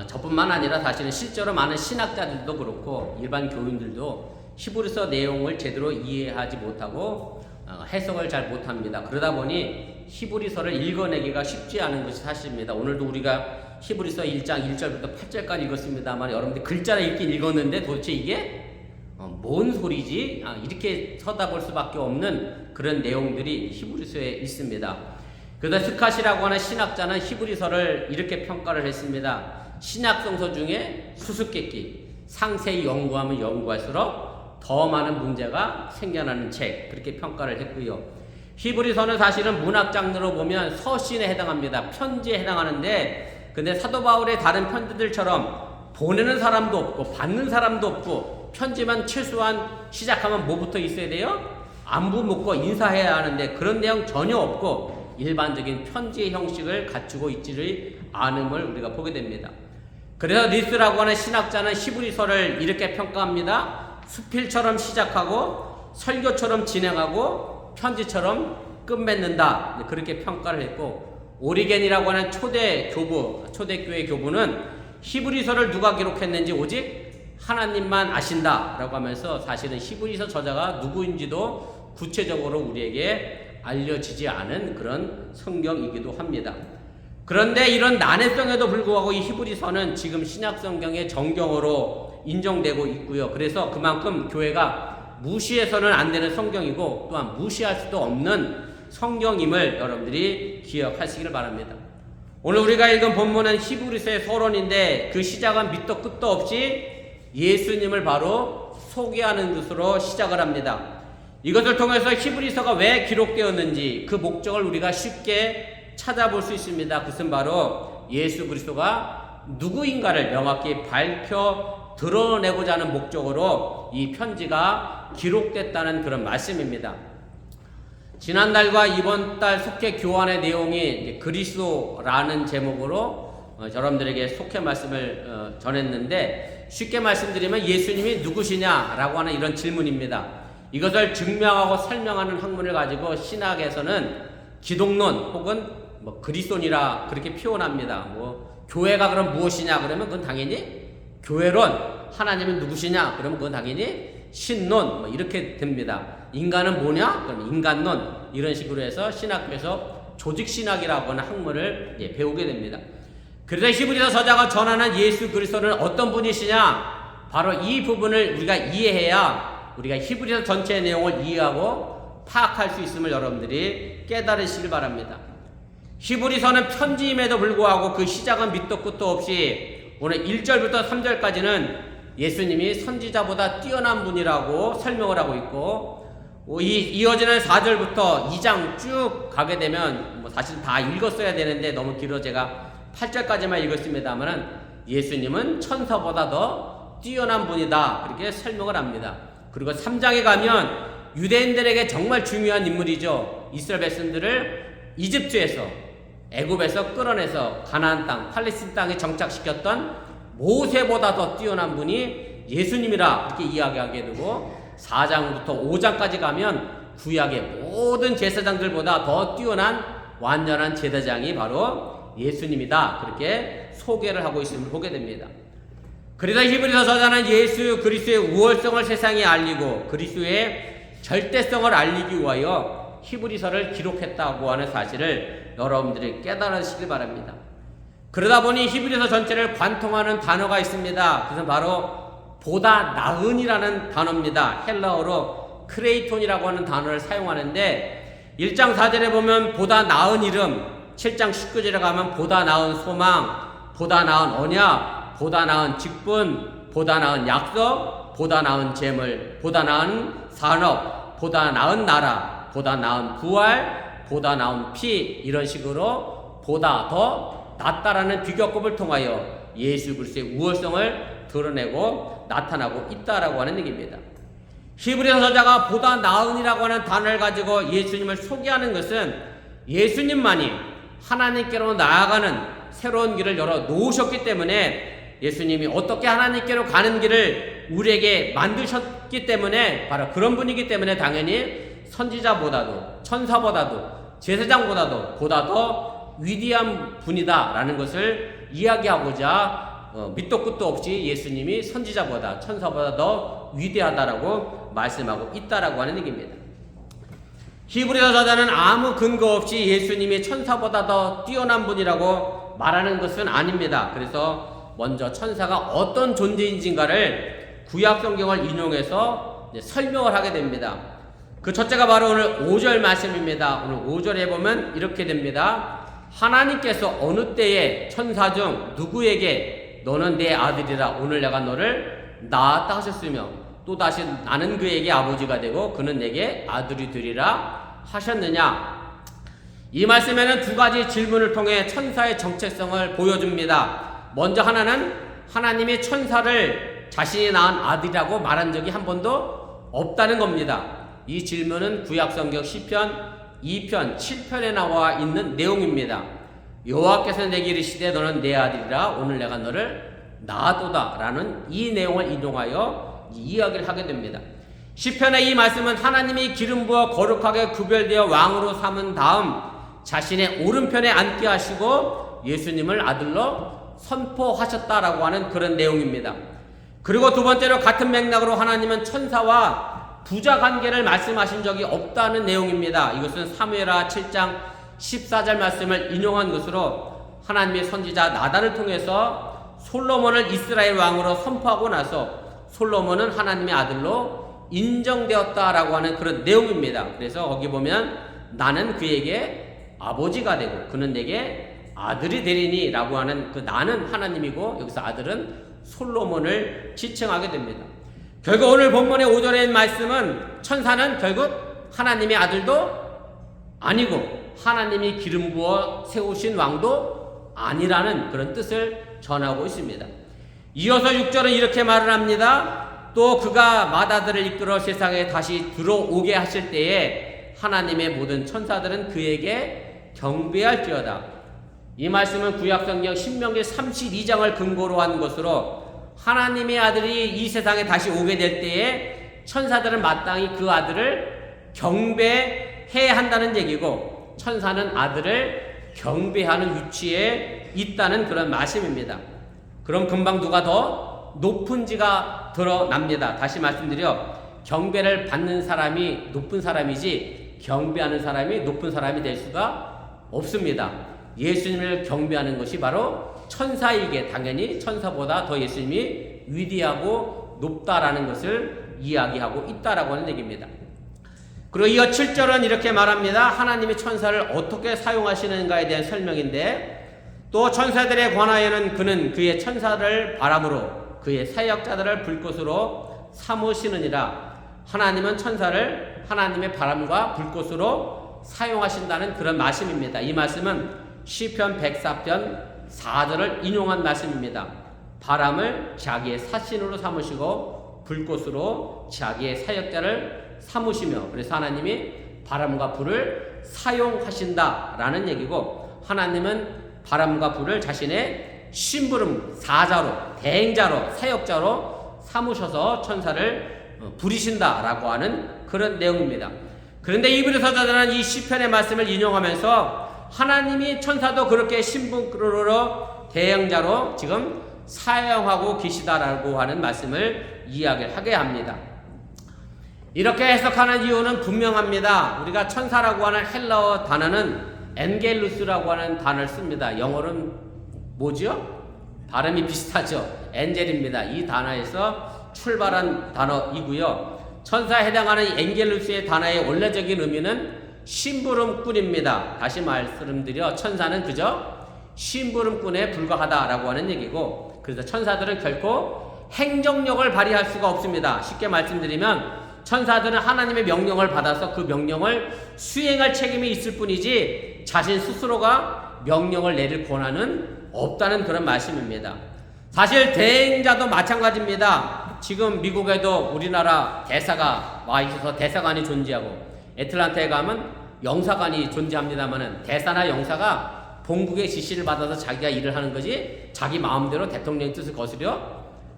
저뿐만 아니라 사실은 실제로 많은 신학자들도 그렇고 일반 교인들도 히브리서 내용을 제대로 이해하지 못하고 해석을 잘 못합니다. 그러다 보니 히브리서를 읽어내기가 쉽지 않은 것이 사실입니다. 오늘도 우리가 히브리서 1장 1절부터 8절까지 읽었습니다만 여러분들 글자를 읽긴 읽었는데 도대체 이게 뭔 소리지? 이렇게 쳐다볼 수밖에 없는 그런 내용들이 히브리서에 있습니다. 그래서 스캇이라고 하는 신학자는 히브리서를 이렇게 평가를 했습니다. 신약 성서 중에 수수께끼, 상세히 연구하면 연구할수록 더 많은 문제가 생겨나는 책, 그렇게 평가를 했고요. 히브리서는 사실은 문학 장르로 보면 서신에 해당합니다. 편지에 해당하는데 근데 사도 바울의 다른 편지들처럼 보내는 사람도 없고 받는 사람도 없고 편지만 최소한 시작하면 뭐부터 있어야 돼요? 안부 묻고 인사해야 하는데 그런 내용 전혀 없고 일반적인 편지의 형식을 갖추고 있지를 않음을 우리가 보게 됩니다. 그래서 리스라고 하는 신학자는 히브리서를 이렇게 평가합니다. 수필처럼 시작하고 설교처럼 진행하고 편지처럼 끝맺는다. 그렇게 평가를 했고 오리겐이라고 하는 초대교회 교부는 히브리서를 누가 기록했는지 오직 하나님만 아신다 라고 하면서 사실은 히브리서 저자가 누구인지도 구체적으로 우리에게 알려지지 않은 그런 성경이기도 합니다. 그런데 이런 난해성에도 불구하고 이 히브리서는 지금 신약 성경의 정경으로 인정되고 있고요. 그래서 그만큼 교회가 무시해서는 안 되는 성경이고 또한 무시할 수도 없는 성경임을 여러분들이 기억하시기를 바랍니다. 오늘 우리가 읽은 본문은 히브리서의 서론인데 그 시작은 밑도 끝도 없이 예수님을 바로 소개하는 것으로 시작을 합니다. 이것을 통해서 히브리서가 왜 기록되었는지 그 목적을 우리가 쉽게 찾아볼 수 있습니다. 그것은 바로 예수 그리스도가 누구인가를 명확히 밝혀 드러내고자 하는 목적으로 이 편지가 기록됐다는 그런 말씀입니다. 지난달과 이번 달 속회 교환의 내용이 그리스도라는 제목으로 여러분들에게 속회 말씀을 전했는데 쉽게 말씀드리면 예수님이 누구시냐라고 하는 이런 질문입니다. 이것을 증명하고 설명하는 학문을 가지고 신학에서는 기독론 혹은 그리스도니라 그렇게 표현합니다. 교회가 그럼 무엇이냐 그러면 그건 당연히 교회론, 하나님은 누구시냐 그러면 그건 당연히 신론 이렇게 됩니다. 인간은 뭐냐? 그럼 인간론 이런 식으로 해서 신학교에서 조직신학이라고 하는 학문을 배우게 됩니다. 그래서 히브리서 저자가 전하는 예수 그리스도는 어떤 분이시냐? 바로 이 부분을 우리가 이해해야 우리가 히브리서 전체의 내용을 이해하고 파악할 수 있음을 여러분들이 깨달으시길 바랍니다. 히브리서는 편지임에도 불구하고 그 시작은 밑도 끝도 없이 오늘 1절부터 3절까지는 예수님이 선지자보다 뛰어난 분이라고 설명을 하고 있고 이어지는 4절부터 2장 쭉 가게 되면 사실 다 읽었어야 되는데 너무 길어 제가 8절까지만 읽었습니다만은 예수님은 천사보다 더 뛰어난 분이다 그렇게 설명을 합니다. 그리고 3장에 가면 유대인들에게 정말 중요한 인물이죠. 이스라엘 백성들을 이집트에서 애굽에서 끌어내서 가나안 땅 팔레스틴 땅에 정착시켰던 모세보다 더 뛰어난 분이 예수님이라 이렇게 이야기하게 되고 4장부터 5장까지 가면 구약의 모든 제사장들보다 더 뛰어난 완전한 제사장이 바로 예수님이다 그렇게 소개를 하고 있음을 보게 됩니다. 그래서 히브리서 저자는 예수 그리스도의 우월성을 세상에 알리고 그리스도의 절대성을 알리기 위하여 히브리서를 기록했다고 하는 사실을 여러분들이 깨달으시길 바랍니다. 그러다 보니 히브리서 전체를 관통하는 단어가 있습니다. 그것은 바로 보다 나은이라는 단어입니다. 헬라어로 크레이톤이라고 하는 단어를 사용하는데 1장 4절에 보면 보다 나은 이름, 7장 19절에 가면 보다 나은 소망, 보다 나은 언약, 보다 나은 직분, 보다 나은 약속, 보다 나은 재물, 보다 나은 산업, 보다 나은 나라, 보다 나은 부활, 보다 나은 피 이런 식으로 보다 더 낫다라는 비교급을 통하여 예수 그리스도의 우월성을 드러내고 나타나고 있다라고 하는 얘기입니다. 히브리서 저자가 보다 나은이라고 하는 단어를 가지고 예수님을 소개하는 것은 예수님만이 하나님께로 나아가는 새로운 길을 열어 놓으셨기 때문에 예수님이 어떻게 하나님께로 가는 길을 우리에게 만드셨기 때문에 바로 그런 분이기 때문에 당연히 선지자보다도 천사보다도 제사장보다도 보다 더 위대한 분이다라는 것을 이야기하고자 밑도 끝도 없이 예수님이 선지자보다 천사보다 더 위대하다라고 말씀하고 있다라고 하는 얘기입니다. 히브리서 저자는 아무 근거 없이 예수님이 천사보다 더 뛰어난 분이라고 말하는 것은 아닙니다. 그래서 먼저 천사가 어떤 존재인지인가를 구약 성경을 인용해서 설명을 하게 됩니다. 그 첫째가 바로 오늘 5절 말씀입니다. 오늘 5절에 보면 이렇게 됩니다. 하나님께서 어느 때에 천사 중 누구에게 너는 내 아들이라 오늘 내가 너를 낳았다 하셨으며 또다시 나는 그에게 아버지가 되고 그는 내게 아들이 되리라 하셨느냐. 이 말씀에는 두 가지 질문을 통해 천사의 정체성을 보여줍니다. 먼저 하나는 하나님이 천사를 자신이 낳은 아들이라고 말한 적이 한 번도 없다는 겁니다. 이 질문은 구약성경 시편 2편 7편에 나와 있는 내용입니다. 여호와께서 내게 이르시되 너는 내 아들이라 오늘 내가 너를 낳았도다 라는 이 내용을 인용하여 이야기를 하게 됩니다. 시편의 이 말씀은 하나님이 기름 부어 거룩하게 구별되어 왕으로 삼은 다음 자신의 오른편에 앉게 하시고 예수님을 아들로 선포하셨다라고 하는 그런 내용입니다. 그리고 두 번째로 같은 맥락으로 하나님은 천사와 부자 관계를 말씀하신 적이 없다는 내용입니다. 이것은 사무엘하 7장 14절 말씀을 인용한 것으로 하나님의 선지자 나단을 통해서 솔로몬을 이스라엘 왕으로 선포하고 나서 솔로몬은 하나님의 아들로 인정되었다라고 하는 그런 내용입니다. 그래서 거기 보면 나는 그에게 아버지가 되고 그는 내게 아들이 되리니 라고 하는 그 나는 하나님이고 여기서 아들은 솔로몬을 지칭하게 됩니다. 결국 오늘 본문의 5절의 말씀은 천사는 결국 하나님의 아들도 아니고 하나님이 기름 부어 세우신 왕도 아니라는 그런 뜻을 전하고 있습니다. 이어서 6절은 이렇게 말을 합니다. 또 그가 맏아들을 이끌어 세상에 다시 들어오게 하실 때에 하나님의 모든 천사들은 그에게 경배할지어다. 이 말씀은 구약성경 신명기 32장을 근거로 한 것으로 하나님의 아들이 이 세상에 다시 오게 될 때에 천사들은 마땅히 그 아들을 경배해야 한다는 얘기고 천사는 아들을 경배하는 위치에 있다는 그런 말씀입니다. 그럼 금방 누가 더 높은지가 드러납니다. 다시 말씀드려 경배를 받는 사람이 높은 사람이지 경배하는 사람이 높은 사람이 될 수가 없습니다. 예수님을 경배하는 것이 바로 천사에게 당연히 천사보다 더 예수님이 위대하고 높다라는 것을 이야기하고 있다라고 하는 얘기입니다. 그리고 이어 7절은 이렇게 말합니다. 하나님이 천사를 어떻게 사용하시는가에 대한 설명인데 또 천사들에 관하여는 그는 그의 천사를 바람으로 그의 사역자들을 불꽃으로 삼으시느니라. 하나님은 천사를 하나님의 바람과 불꽃으로 사용하신다는 그런 말씀입니다. 이 말씀은 시편 104편 4절을 인용한 말씀입니다. 바람을 자기의 사신으로 삼으시고 불꽃으로 자기의 사역자를 삼으시며, 그래서 하나님이 바람과 불을 사용하신다라는 얘기고, 하나님은 바람과 불을 자신의 심부름 사자로, 대행자로, 사역자로 삼으셔서 천사를 부리신다라고 하는 그런 내용입니다. 그런데 이브리서 저자는 이 시편의 말씀을 인용하면서 하나님이 천사도 그렇게 신분으로 대행자로 지금 사용하고 계시다라고 하는 말씀을 이야기하게 합니다. 이렇게 해석하는 이유는 분명합니다. 우리가 천사라고 하는 헬라어 단어는 엔겔루스라고 하는 단어를 씁니다. 영어로는 뭐죠? 발음이 비슷하죠. 엔젤입니다. 이 단어에서 출발한 단어이고요. 천사에 해당하는 엔겔루스의 단어의 원래적인 의미는 심부름꾼입니다. 다시 말씀드려 천사는 그저 심부름꾼에 불과하다라고 하는 얘기고, 그래서 천사들은 결코 행정력을 발휘할 수가 없습니다. 쉽게 말씀드리면 천사들은 하나님의 명령을 받아서 그 명령을 수행할 책임이 있을 뿐이지 자신 스스로가 명령을 내릴 권한은 없다는 그런 말씀입니다. 사실 대행자도 마찬가지입니다. 지금 미국에도 우리나라 대사가 와 있어서 대사관이 존재하고, 애틀란타에 가면 영사관이 존재합니다만은 대사나 영사가 본국의 지시를 받아서 자기가 일을 하는 거지 자기 마음대로 대통령의 뜻을 거스려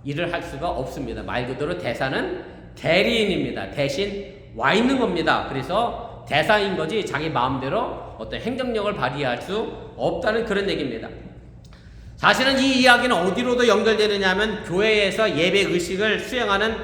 일을 할 수가 없습니다. 말 그대로 대사는 대리인입니다. 대신 와 있는 겁니다. 그래서 대사인 거지 자기 마음대로 어떤 행정력을 발휘할 수 없다는 그런 얘기입니다. 사실은 이 이야기는 어디로도 연결되느냐 하면 교회에서 예배 의식을 수행하는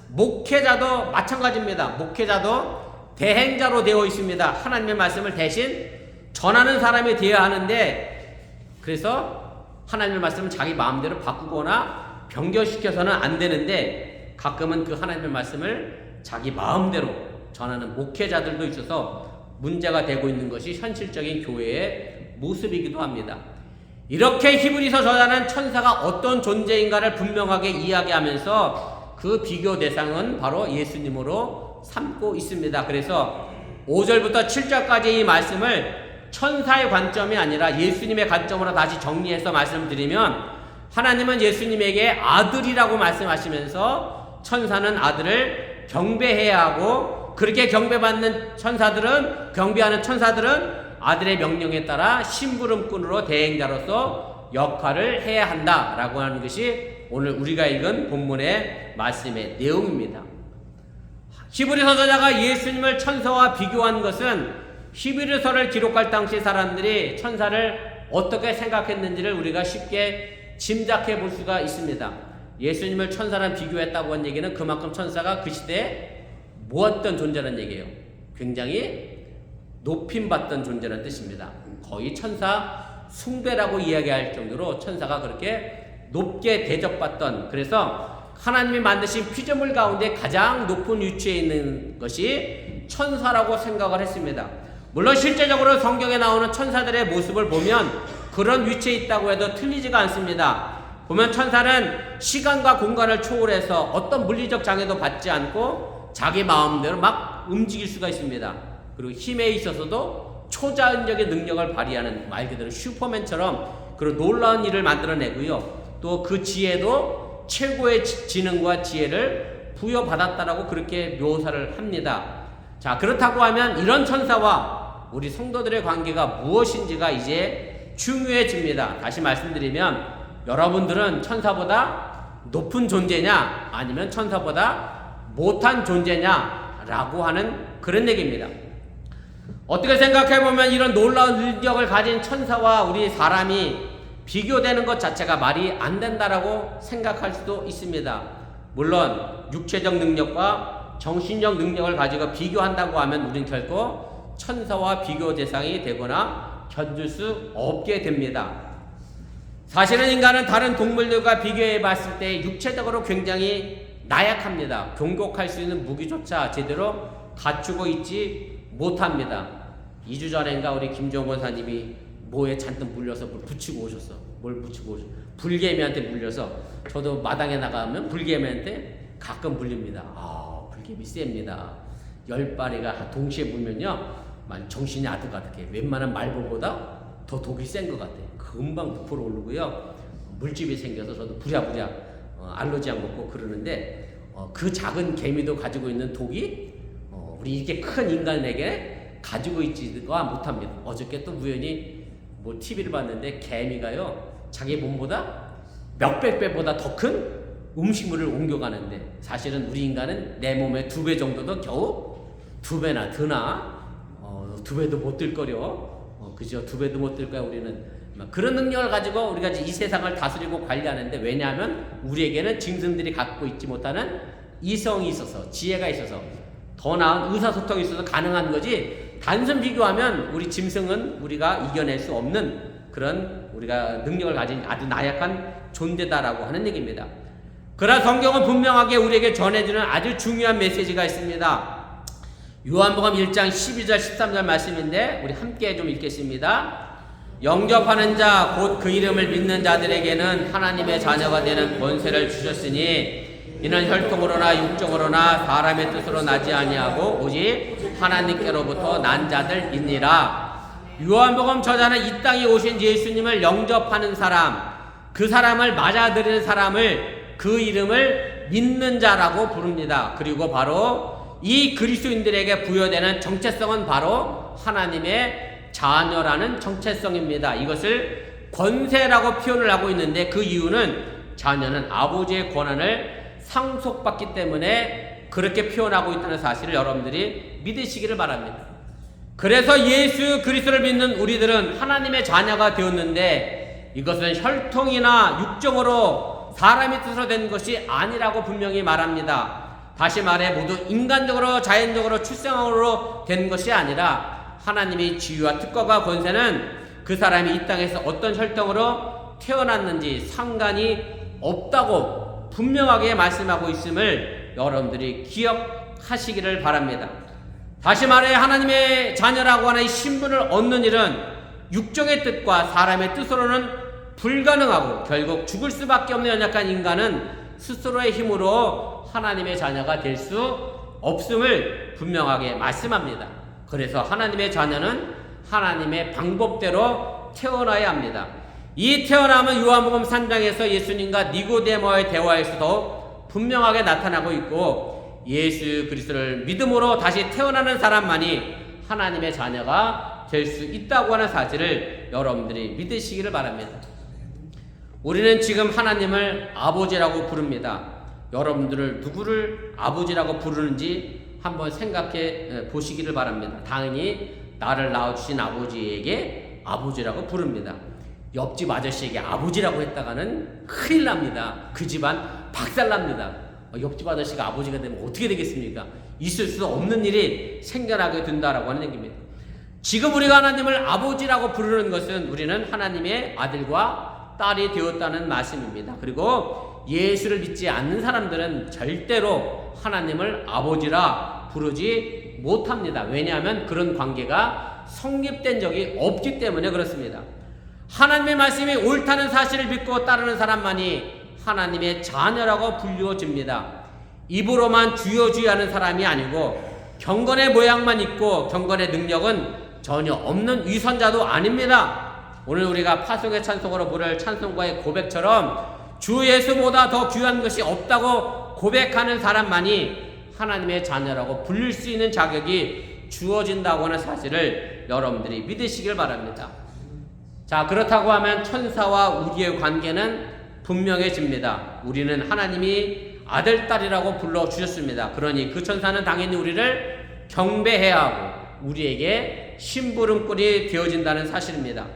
목회자도 마찬가지입니다. 목회자도 대행자로 되어 있습니다. 하나님의 말씀을 대신 전하는 사람이 되어야 하는데, 그래서 하나님의 말씀을 자기 마음대로 바꾸거나 변경시켜서는 안 되는데, 가끔은 그 하나님의 말씀을 자기 마음대로 전하는 목회자들도 있어서 문제가 되고 있는 것이 현실적인 교회의 모습이기도 합니다. 이렇게 히브리서 저자는 천사가 어떤 존재인가를 분명하게 이야기하면서 그 비교 대상은 바로 예수님으로 삼고 있습니다. 그래서 5절부터 7절까지 이 말씀을 천사의 관점이 아니라 예수님의 관점으로 다시 정리해서 말씀드리면, 하나님은 예수님에게 아들이라고 말씀하시면서 천사는 아들을 경배해야 하고, 그렇게 경배하는 천사들은 아들의 명령에 따라 심부름꾼으로 대행자로서 역할을 해야 한다라고 하는 것이 오늘 우리가 읽은 본문의 말씀의 내용입니다. 히브리서 저자가 예수님을 천사와 비교한 것은 히브리서를 기록할 당시 사람들이 천사를 어떻게 생각했는지를 우리가 쉽게 짐작해 볼 수가 있습니다. 예수님을 천사랑 비교했다고 한 얘기는 그만큼 천사가 그 시대에 무엇던 존재라는 얘기예요. 굉장히 높임받던 존재라는 뜻입니다. 거의 천사 숭배라고 이야기할 정도로 천사가 그렇게 높게 대접받던, 그래서 하나님이 만드신 피조물 가운데 가장 높은 위치에 있는 것이 천사라고 생각을 했습니다. 물론 실제적으로 성경에 나오는 천사들의 모습을 보면 그런 위치에 있다고 해도 틀리지가 않습니다. 보면 천사는 시간과 공간을 초월해서 어떤 물리적 장애도 받지 않고 자기 마음대로 막 움직일 수가 있습니다. 그리고 힘에 있어서도 초자연적인 능력을 발휘하는, 말 그대로 슈퍼맨처럼 그런 놀라운 일을 만들어내고요. 또 그 지혜도 최고의 지능과 지혜를 부여받았다라고 그렇게 묘사를 합니다. 자, 그렇다고 하면 이런 천사와 우리 성도들의 관계가 무엇인지가 이제 중요해집니다. 다시 말씀드리면 여러분들은 천사보다 높은 존재냐 아니면 천사보다 못한 존재냐라고 하는 그런 얘기입니다. 어떻게 생각해보면 이런 놀라운 능력을 가진 천사와 우리 사람이 비교되는 것 자체가 말이 안 된다라고 생각할 수도 있습니다. 물론 육체적 능력과 정신적 능력을 가지고 비교한다고 하면 우린 결코 천사와 비교 대상이 되거나 견줄 수 없게 됩니다. 사실은 인간은 다른 동물들과 비교해 봤을 때 육체적으로 굉장히 나약합니다. 공격할 수 있는 무기조차 제대로 갖추고 있지 못합니다. 2주 전인가 우리 김종원 권사님이 뭐에 잔뜩 물려서 뭘 붙이고 오셨어. 뭘 붙이고 오셨어. 불개미한테 물려서, 저도 마당에 나가면 불개미한테 가끔 물립니다. 물개미 셉니다. 10마리가 동시에 물면요, 정신이 아득아득해. 웬만한 말벌보다 더 독이 센 것 같아요. 금방 부풀어 오르고요, 물집이 생겨서 저도 부랴부랴 알러지약 먹고 그러는데, 그 작은 개미도 가지고 있는 독이 우리 이렇게 큰 인간에게 가지고 있지가 못합니다. 어저께 또 우연히 TV를 봤는데 개미가요, 자기 몸보다 몇백 배보다 더 큰 음식물을 옮겨가는데, 사실은 우리 인간은 내 몸의 2배 정도도 겨우 2배나 드나, 2배도 못 들 거려. 그죠? 2배도 못 들 거야. 우리는 그런 능력을 가지고 우리가 이 세상을 다스리고 관리하는데, 왜냐하면 우리에게는 짐승들이 갖고 있지 못하는 이성이 있어서, 지혜가 있어서, 더 나은 의사소통이 있어서 가능한 거지, 단순 비교하면 우리 짐승은 우리가 이겨낼 수 없는 그런 우리가 능력을 가진 아주 나약한 존재다라고 하는 얘기입니다. 그러나 성경은 분명하게 우리에게 전해주는 아주 중요한 메시지가 있습니다. 요한복음 1장 12절 13절 말씀인데 우리 함께 좀 읽겠습니다. 영접하는 자 곧 그 이름을 믿는 자들에게는 하나님의 자녀가 되는 권세를 주셨으니 이는 혈통으로나 육정으로나 사람의 뜻으로 나지 아니하고 오직 하나님께로부터 난 자들이니라. 요한복음 저자는 이 땅에 오신 예수님을 영접하는 사람, 그 사람을 맞아들이는 사람을, 그 이름을 믿는 자라고 부릅니다. 그리고 바로 이 그리스도인들에게 부여되는 정체성은 바로 하나님의 자녀라는 정체성입니다. 이것을 권세라고 표현을 하고 있는데, 그 이유는 자녀는 아버지의 권한을 상속받기 때문에 그렇게 표현하고 있다는 사실을 여러분들이 믿으시기를 바랍니다. 그래서 예수 그리스도를 믿는 우리들은 하나님의 자녀가 되었는데, 이것은 혈통이나 육정으로 사람의 뜻으로 된 것이 아니라고 분명히 말합니다. 다시 말해 모두 인간적으로 자연적으로 출생으로 된 것이 아니라 하나님의 지위와 특권과 권세는 그 사람이 이 땅에서 어떤 혈통으로 태어났는지 상관이 없다고 분명하게 말씀하고 있음을 여러분들이 기억하시기를 바랍니다. 다시 말해 하나님의 자녀라고 하는 이 신분을 얻는 일은 육정의 뜻과 사람의 뜻으로는 불가능하고, 결국 죽을 수밖에 없는 연약한 인간은 스스로의 힘으로 하나님의 자녀가 될 수 없음을 분명하게 말씀합니다. 그래서 하나님의 자녀는 하나님의 방법대로 태어나야 합니다. 이 태어남은 요한복음 3장에서 예수님과 니고데모의 대화에서도 분명하게 나타나고 있고, 예수 그리스도를 믿음으로 다시 태어나는 사람만이 하나님의 자녀가 될 수 있다고 하는 사실을 여러분들이 믿으시기를 바랍니다. 우리는 지금 하나님을 아버지라고 부릅니다. 여러분들을 누구를 아버지라고 부르는지 한번 생각해 보시기를 바랍니다. 당연히 나를 낳아주신 아버지에게 아버지라고 부릅니다. 옆집 아저씨에게 아버지라고 했다가는 큰일 납니다. 그 집안 박살납니다. 옆집 아저씨가 아버지가 되면 어떻게 되겠습니까? 있을 수 없는 일이 생겨나게 된다라고 하는 얘기입니다. 지금 우리가 하나님을 아버지라고 부르는 것은 우리는 하나님의 아들과 딸이 되었다는 말씀입니다. 그리고 예수를 믿지 않는 사람들은 절대로 하나님을 아버지라 부르지 못합니다. 왜냐하면 그런 관계가 성립된 적이 없기 때문에 그렇습니다. 하나님의 말씀이 옳다는 사실을 믿고 따르는 사람만이 하나님의 자녀라고 불리워집니다. 입으로만 주여 주여 하는 사람이 아니고, 경건의 모양만 있고 경건의 능력은 전혀 없는 위선자도 아닙니다. 오늘 우리가 파송의 찬송으로 부를 찬송가의 고백처럼 주 예수보다 더 귀한 것이 없다고 고백하는 사람만이 하나님의 자녀라고 불릴 수 있는 자격이 주어진다고 하는 사실을 여러분들이 믿으시길 바랍니다. 자, 그렇다고 하면 천사와 우리의 관계는 분명해집니다. 우리는 하나님이 아들, 딸이라고 불러주셨습니다. 그러니 그 천사는 당연히 우리를 경배해야 하고 우리에게 심부름꾼이 되어진다는 사실입니다.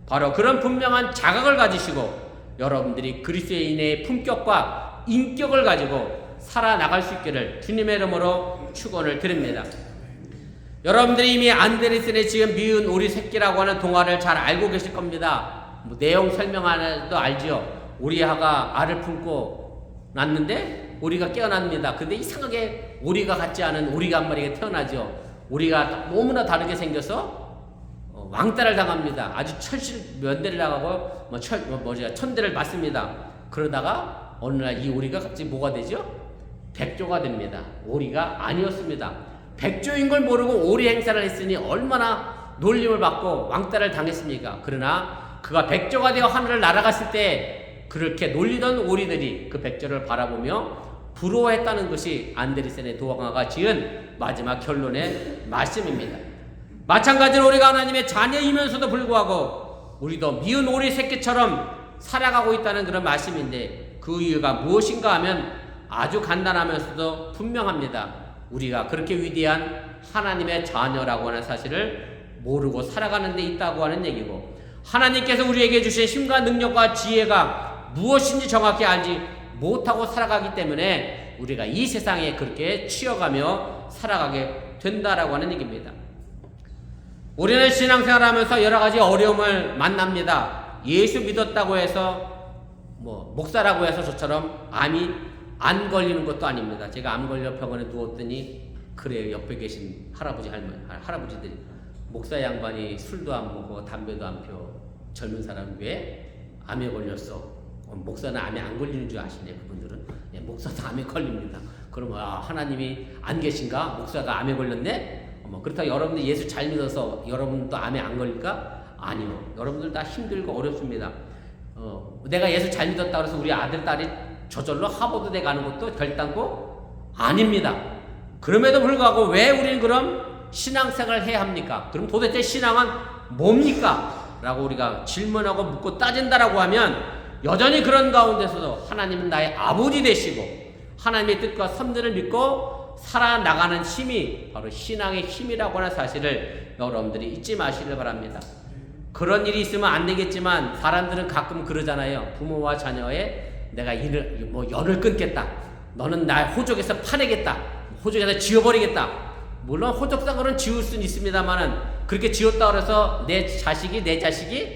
바로 그런 분명한 자각을 가지시고 여러분들이 그리스도인의 품격과 인격을 가지고 살아나갈 수 있기를 주님의 이름으로 축원을 드립니다. 여러분들이 이미 안데르센의 지금 미운 오리 새끼라고 하는 동화를 잘 알고 계실 겁니다. 내용 설명 안 해도 알지요. 오리하가 알을 품고 났는데 오리가 깨어납니다. 근데 이상하게 오리가 같지 않은 오리가 한 마리가 태어나죠. 오리가 너무나 다르게 생겨서 왕따를 당합니다. 아주 천실면대를 나가고 천대를 맞습니다. 그러다가 어느 날 이 오리가 갑자기 뭐가 되죠? 백조가 됩니다. 오리가 아니었습니다. 백조인 걸 모르고 오리 행사를 했으니 얼마나 놀림을 받고 왕따를 당했습니까? 그러나 그가 백조가 되어 하늘을 날아갔을 때 그렇게 놀리던 오리들이 그 백조를 바라보며 부러워했다는 것이 안데르센의 도화가가 지은 마지막 결론의 말씀입니다. 마찬가지로 우리가 하나님의 자녀이면서도 불구하고 우리도 미운 오리 새끼처럼 살아가고 있다는 그런 말씀인데, 그 이유가 무엇인가 하면 아주 간단하면서도 분명합니다. 우리가 그렇게 위대한 하나님의 자녀라고 하는 사실을 모르고 살아가는 데 있다고 하는 얘기고, 하나님께서 우리에게 주신 힘과 능력과 지혜가 무엇인지 정확히 알지 못하고 살아가기 때문에 우리가 이 세상에 그렇게 치여가며 살아가게 된다라고 하는 얘기입니다. 우리는 신앙생활하면서 여러 가지 어려움을 만납니다. 예수 믿었다고 해서 목사라고 해서 저처럼 암이 안 걸리는 것도 아닙니다. 제가 암 걸려 병원에 누웠더니 그래요, 옆에 계신 할아버지들이 목사 양반이 술도 안 먹고 담배도 안 피워 젊은 사람 왜 암에 걸렸어? 목사는 암에 안 걸리는 줄 아시네. 그분들은 목사도 암에 걸립니다. 그러면 하나님이 안 계신가? 목사가 암에 걸렸네? 그렇다고 여러분들 예수 잘 믿어서 여러분도 암에 안 걸릴까? 아니요. 여러분들 다 힘들고 어렵습니다. 내가 예수 잘 믿었다 그래서 우리 아들, 딸이 저절로 하버드대 가는 것도 결단코 아닙니다. 그럼에도 불구하고 왜 우리는 그럼 신앙생활을 해야 합니까? 그럼 도대체 신앙은 뭡니까? 라고 우리가 질문하고 묻고 따진다라고 하면 여전히 그런 가운데서도 하나님은 나의 아버지 되시고 하나님의 뜻과 섭리를 믿고 살아나가는 힘이 바로 신앙의 힘이라고 하는 사실을 여러분들이 잊지 마시길 바랍니다. 그런 일이 있으면 안 되겠지만 사람들은 가끔 그러잖아요. 부모와 자녀의 내가 연을 끊겠다. 너는 날 호적에서 파내겠다. 호적에서 지워버리겠다. 물론 호적상으로는 지울 수는 있습니다만은 그렇게 지웠다 그래서 내 자식이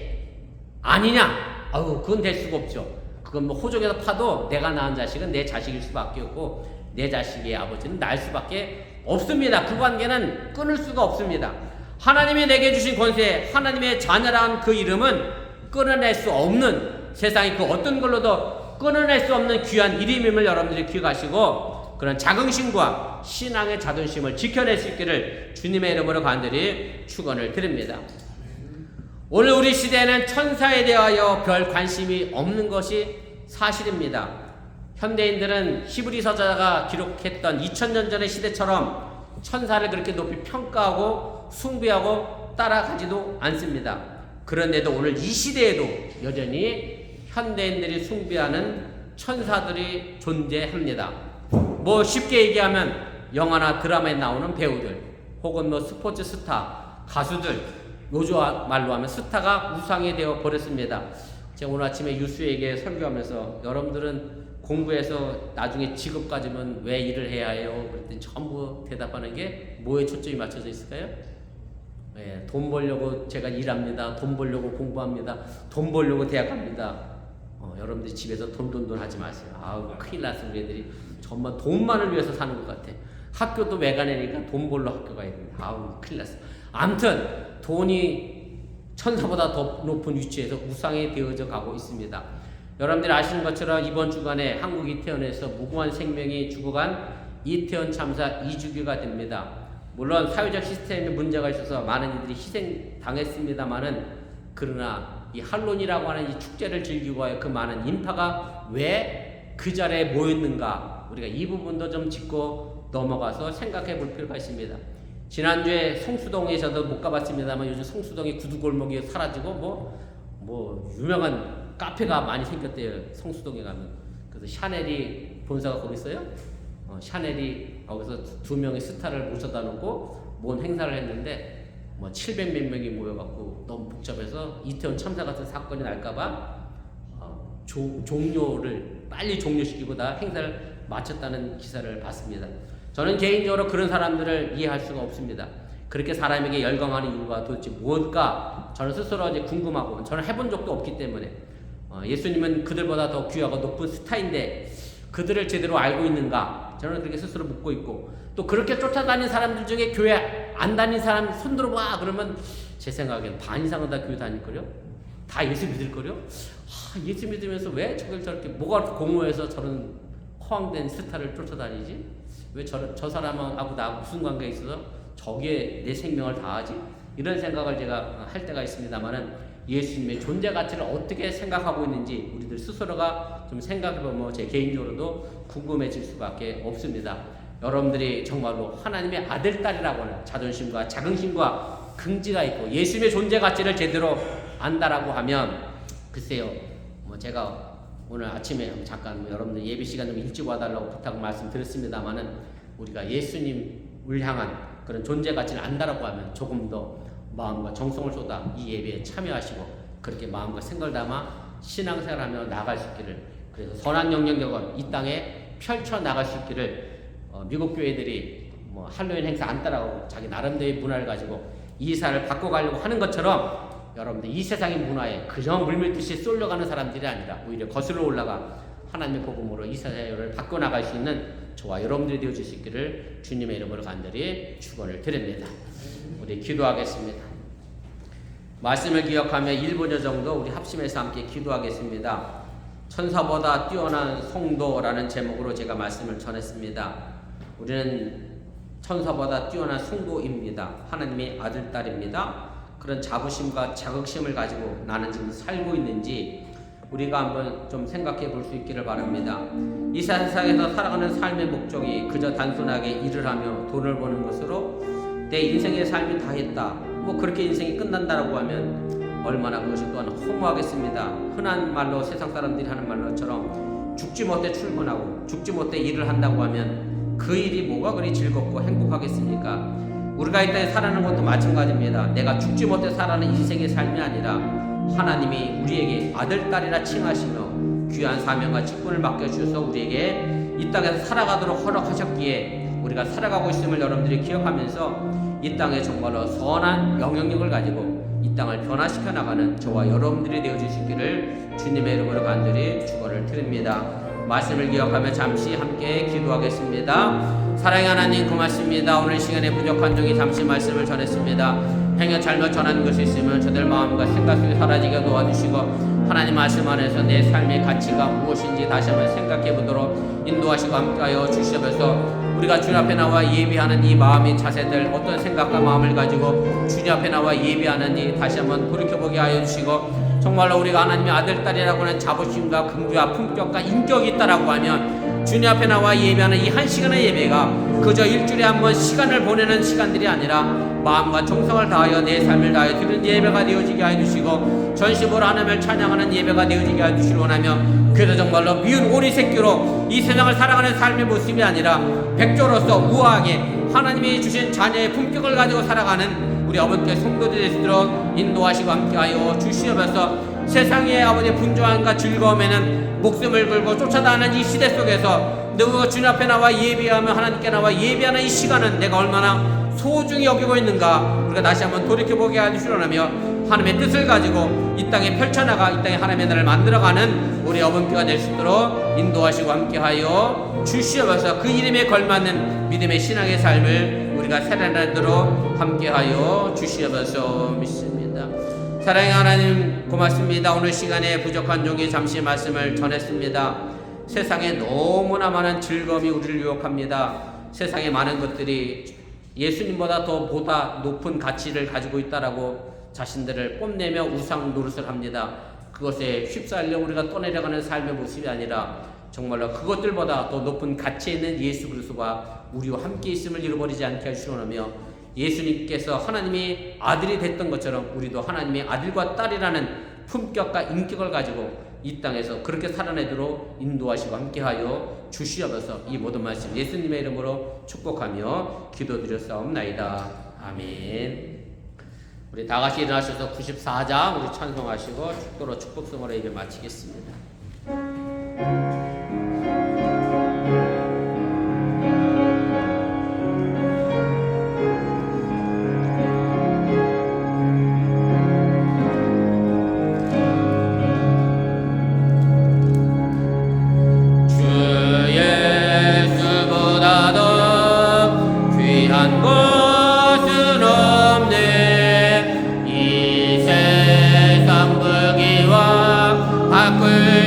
아니냐? 그건 될 수가 없죠. 그건 호적에서 파도 내가 낳은 자식은 내 자식일 수밖에 없고 내 자식의 아버지는 날 수밖에 없습니다. 그 관계는 끊을 수가 없습니다. 하나님이 내게 주신 권세, 하나님의 자녀라는 그 이름은 끊어낼 수 없는, 세상의 그 어떤 걸로도 끊어낼 수 없는 귀한 이름임을 여러분들이 기억하시고 그런 자긍심과 신앙의 자존심을 지켜낼 수 있기를 주님의 이름으로 간절히 축원을 드립니다. 오늘 우리 시대에는 천사에 대하여 별 관심이 없는 것이 사실입니다. 현대인들은 히브리서자가 기록했던 2000년 전의 시대처럼 천사를 그렇게 높이 평가하고 숭배하고 따라가지도 않습니다. 그런데도 오늘 이 시대에도 여전히 현대인들이 숭배하는 천사들이 존재합니다. 쉽게 얘기하면 영화나 드라마에 나오는 배우들 혹은 스포츠 스타, 가수들, 요즘 말로 하면 스타가 우상이 되어 버렸습니다. 제가 오늘 아침에 유수에게 설교하면서 여러분들은 공부해서 나중에 직업 가지면 왜 일을 해야 해요? 그랬더니 전부 대답하는 게 뭐에 초점이 맞춰져 있을까요? 돈 벌려고 제가 일합니다. 돈 벌려고 공부합니다. 돈 벌려고 대학 갑니다. 여러분들이 집에서 돈 하지 마세요. 큰일 났어. 우리 애들이 정말 돈만을 위해서 사는 것 같아. 학교도 왜 가내니까 돈 벌러 학교 가야 됩니다. 큰일 났어. 아무튼 돈이 천사보다 더 높은 위치에서 우상이 되어져 가고 있습니다. 여러분들이 아시는 것처럼 이번 주간에 한국 이태원에서 무고한 생명이 죽어간 이태원 참사 2주기가 됩니다. 물론 사회적 시스템에 문제가 있어서 많은 이들이 희생당했습니다만은 그러나 이 할론이라고 하는 이 축제를 즐기고 그 많은 인파가 왜 그 자리에 모였는가, 우리가 이 부분도 좀 짚고 넘어가서 생각해 볼 필요가 있습니다. 지난주에 성수동에서도 못 가봤습니다만 요즘 성수동이 구두골목이 사라지고 유명한 카페가 많이 생겼대요. 성수동에 가면. 그래서 샤넬이 본사가 거기 있어요. 샤넬이 거기서 2명의 스타를 모셔다 놓고 뭔 행사를 했는데 700몇 명이 모여갖고 너무 복잡해서 이태원 참사 같은 사건이 날까봐 종료를 빨리 종료시키고 다 행사를 마쳤다는 기사를 봤습니다. 저는 개인적으로 그런 사람들을 이해할 수가 없습니다. 그렇게 사람에게 열광하는 이유가 도대체 무엇일까? 저는 스스로 이제 궁금하고 저는 해본 적도 없기 때문에 예수님은 그들보다 더 귀하고 높은 스타인데 그들을 제대로 알고 있는가? 저는 그렇게 스스로 묻고 있고 또 그렇게 쫓아다니는 사람들 중에 교회 안 다니는 사람 손 들어봐 그러면 제 생각엔 반 이상은 다 교회 다닐걸요? 다 예수 믿을걸요? 예수 믿으면서 왜 저렇게 뭐가 공허해서 저런 허황된 스타를 쫓아다니지? 왜 저 사람하고 나 무슨 관계가 있어서 저기에 내 생명을 다하지? 이런 생각을 제가 할 때가 있습니다만은 예수님의 존재 가치를 어떻게 생각하고 있는지 우리들 스스로가 좀 생각해보면 제 개인적으로도 궁금해질 수밖에 없습니다. 여러분들이 정말로 하나님의 아들, 딸이라고 하는 자존심과 자긍심과 긍지가 있고 예수님의 존재 가치를 제대로 안다라고 하면 글쎄요, 제가 오늘 아침에 잠깐 여러분들 예배 시간 좀 일찍 와달라고 부탁 말씀드렸습니다만은 우리가 예수님을 향한 그런 존재 가치를 안다라고 하면 조금 더 마음과 정성을 쏟아 이 예배에 참여하시고 그렇게 마음과 생각을 담아 신앙생활하며 나갈 수 있기를, 그래서 선한 영향력을 이 땅에 펼쳐 나갈 수 있기를, 미국 교회들이 할로윈 행사 안 따라가고 자기 나름대로의 문화를 가지고 이사를 바꿔가려고 하는 것처럼 여러분들 이 세상의 문화에 그저 물밀듯이 쏠려가는 사람들이 아니라 오히려 거슬러 올라가 하나님의 복음으로 이 세상을 바꿔나갈 수 있는 저와 여러분들이 되어줄 수 있기를 주님의 이름으로 간절히 축원을 드립니다. 우리 기도하겠습니다. 말씀을 기억하며 1분여 정도 우리 합심해서 함께 기도하겠습니다. 천사보다 뛰어난 성도라는 제목으로 제가 말씀을 전했습니다. 우리는 천사보다 뛰어난 성도입니다. 하나님의 아들, 딸입니다. 그런 자부심과 자긍심을 가지고 나는 지금 살고 있는지 우리가 한번 좀 생각해 볼 수 있기를 바랍니다. 이 세상에서 살아가는 삶의 목적이 그저 단순하게 일을 하며 돈을 버는 것으로 내 인생의 삶이 다 했다, 그렇게 인생이 끝난다라고 하면 얼마나 그것이 또한 허무하겠습니다. 흔한 말로 세상 사람들이 하는 말로처럼 죽지 못해 출근하고 죽지 못해 일을 한다고 하면 그 일이 뭐가 그리 즐겁고 행복하겠습니까? 우리가 이 땅에 살아가는 것도 마찬가지입니다. 내가 죽지 못해 살아가는 인생의 삶이 아니라 하나님이 우리에게 아들, 딸이라 칭하시며 귀한 사명과 직분을 맡겨주셔서 우리에게 이 땅에서 살아가도록 허락하셨기에 우리가 살아가고 있음을 여러분들이 기억하면서 이 땅에 정말로 선한 영향력을 가지고 이 땅을 변화시켜 나가는 저와 여러분들이 되어주시기를 주님의 이름으로 간절히 축원을 드립니다. 말씀을 기억하며 잠시 함께 기도하겠습니다. 사랑의 하나님 고맙습니다. 오늘 시간에 부족한 종이 잠시 말씀을 전했습니다. 행여 잘못 전한 것이 있으면 저들 마음과 생각 속에 사라지게 도와주시고 하나님 말씀 안에서 내 삶의 가치가 무엇인지 다시 한번 생각해 보도록 인도하시고 함께하여 주시옵소서. 우리가 주님 앞에 나와 예배하는 이 마음의 자세들, 어떤 생각과 마음을 가지고 주님 앞에 나와 예배하는지 다시 한번 돌이켜보게 하여 주시고, 정말로 우리가 하나님의 아들, 딸이라고 하는 자부심과 긍지와 품격과 인격이 있다라고 하면 주님 앞에 나와 예배하는 이 한 시간의 예배가 그저 일주일에 한 번 시간을 보내는 시간들이 아니라 마음과 정성을 다하여 내 삶을 다하여 드리는 예배가 되어지게 하여 주시고 전심으로 하나님을 찬양하는 예배가 되어지게 하여 주시기 원하며, 그래서 정말로 미운 오리 새끼로 이 세상을 살아가는 삶의 모습이 아니라 백조로서 우아하게 하나님이 주신 자녀의 품격을 가지고 살아가는 우리 아버지께 성도들이 되시도록 인도하시고 함께하여 주시옵소서. 세상의 아버지의 분주함과 즐거움에는 목숨을 걸고 쫓아다니는 이 시대 속에서 누구 주님 앞에 나와 예배하며 하나님께 나와 예배하는 이 시간은 내가 얼마나 소중히 여기고 있는가, 우리가 다시 한번 돌이켜보게 해주시려며 하나님의 뜻을 가지고 이 땅에 펼쳐나가 이 땅에 하나님의 나라를 만들어가는 우리 어머니가 될 수 있도록 인도하시고 함께하여 주시옵소서. 그 이름에 걸맞는 믿음의 신앙의 삶을 우리가 살아내도록 함께하여 주시옵소서 믿습니다. 사랑의 하나님 고맙습니다. 오늘 시간에 부족한 종이 잠시 말씀을 전했습니다. 세상에 너무나 많은 즐거움이 우리를 유혹합니다. 세상에 많은 것들이 예수님보다 더 보다 높은 가치를 가지고 있다라고 자신들을 뽐내며 우상 노릇을 합니다. 그것에 휩싸이려 우리가 떠내려가는 삶의 모습이 아니라 정말로 그것들보다 더 높은 가치 있는 예수 그리스도가 우리와 함께 있음을 잃어버리지 않게 하시오며, 예수님께서 하나님이 아들이 됐던 것처럼 우리도 하나님의 아들과 딸이라는 품격과 인격을 가지고 이 땅에서 그렇게 살아내도록 인도하시고 함께하여 주시옵소서. 이 모든 말씀 예수님의 이름으로 축복하며 기도드렸사옵나이다. 아멘. 우리 다같이 일어나셔서 94장 우리 찬송하시고 축도로 축복성으로 예배 마치겠습니다. 그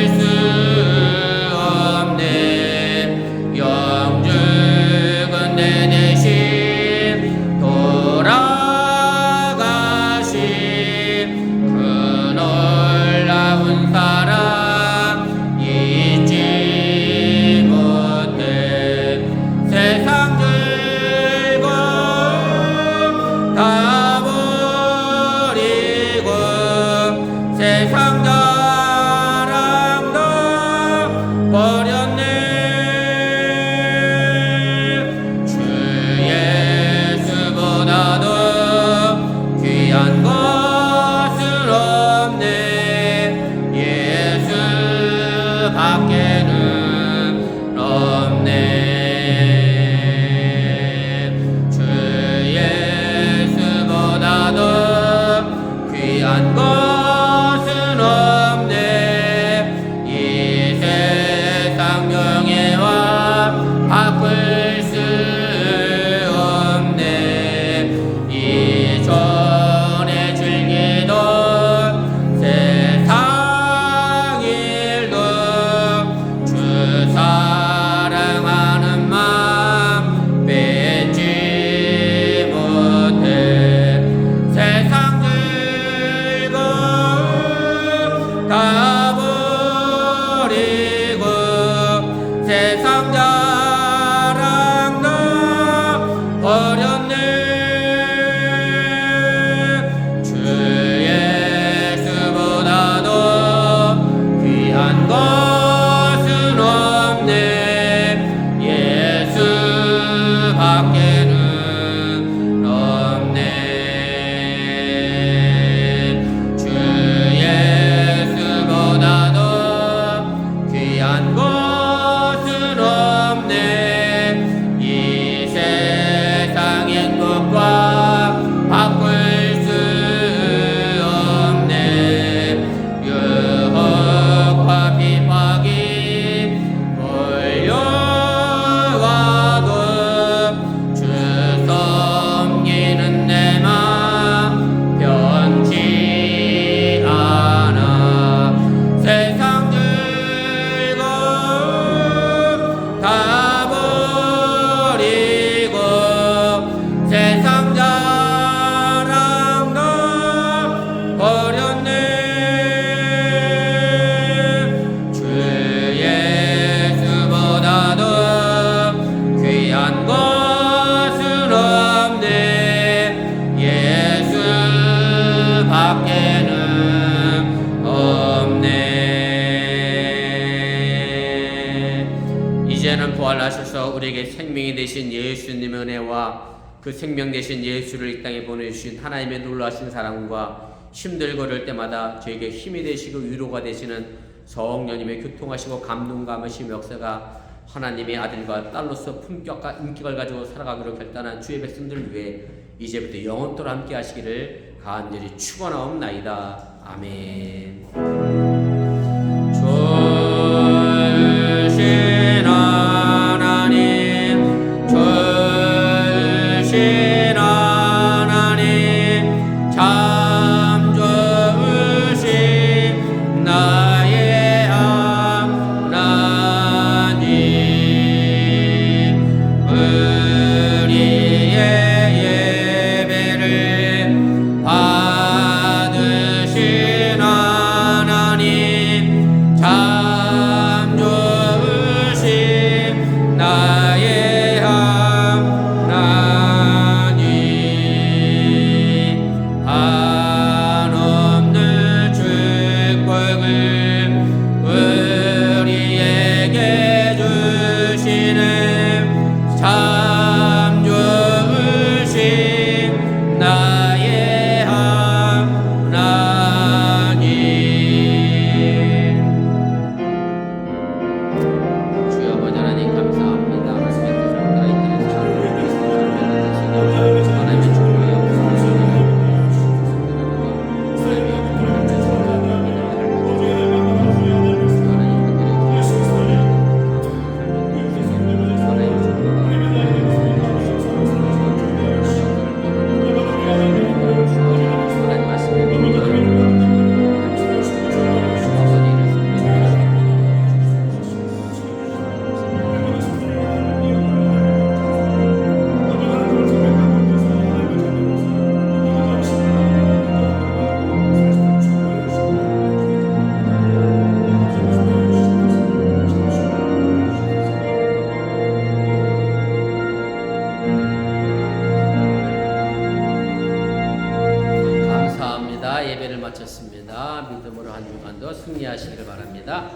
바꿀 수 없네. 이전에 즐기던 세상 일도 주 사랑하는 마음 뺏지 못해. 세상 즐거움 다 버리고 세상 자랑 다 버렸네. 주 예수보다도 귀한 것은 없네. 예수밖에는 없네. 주 예수보다도 귀한 것은 없네. 이 세상 행복과 바꿀 수 없네. 유혹과 핍박이 몰려와도 주 섬기는 내 맘 변치 않아. 세상 즐거움 다 버리고 세상 자랑 다 버렸네. 주 예수보다도 귀한 것은 없네. 예수밖에는 없네. 이제는 부활하셔서 우리에게 생명이 되신 예수님의 은혜와 그 생명 되신 예수를 이 땅에 보내주신 하나님의 놀라신 사랑과 힘들고 그럴 때마다 저에게 힘이 되시고 위로가 되시는 성령님의 교통하시고 감동 감으신 역사가 하나님의 아들과 딸로서 품격과 인격을 가지고 살아가기로 결단한 주의 백성들을 위해 이제부터 영원토록 함께 하시기를 간절히 축원하옵나이다. 아멘. 주신 하나님, 주신 하나님, 참 좋으신 나의 하나님. 우리의 예배를 받으신 하나님, 참 좋으신 나의 하나님. 한없는 축복을 우리에게 주시는 참 좋으신 나의 하나님. 주여 아버지 하나님 감사합니다. 말씀에 따라 이들의 삶을 하나님의 축복에 감사합니다. 예배를 마쳤습니다. 믿음으로 한 주간도 승리하시길 바랍니다.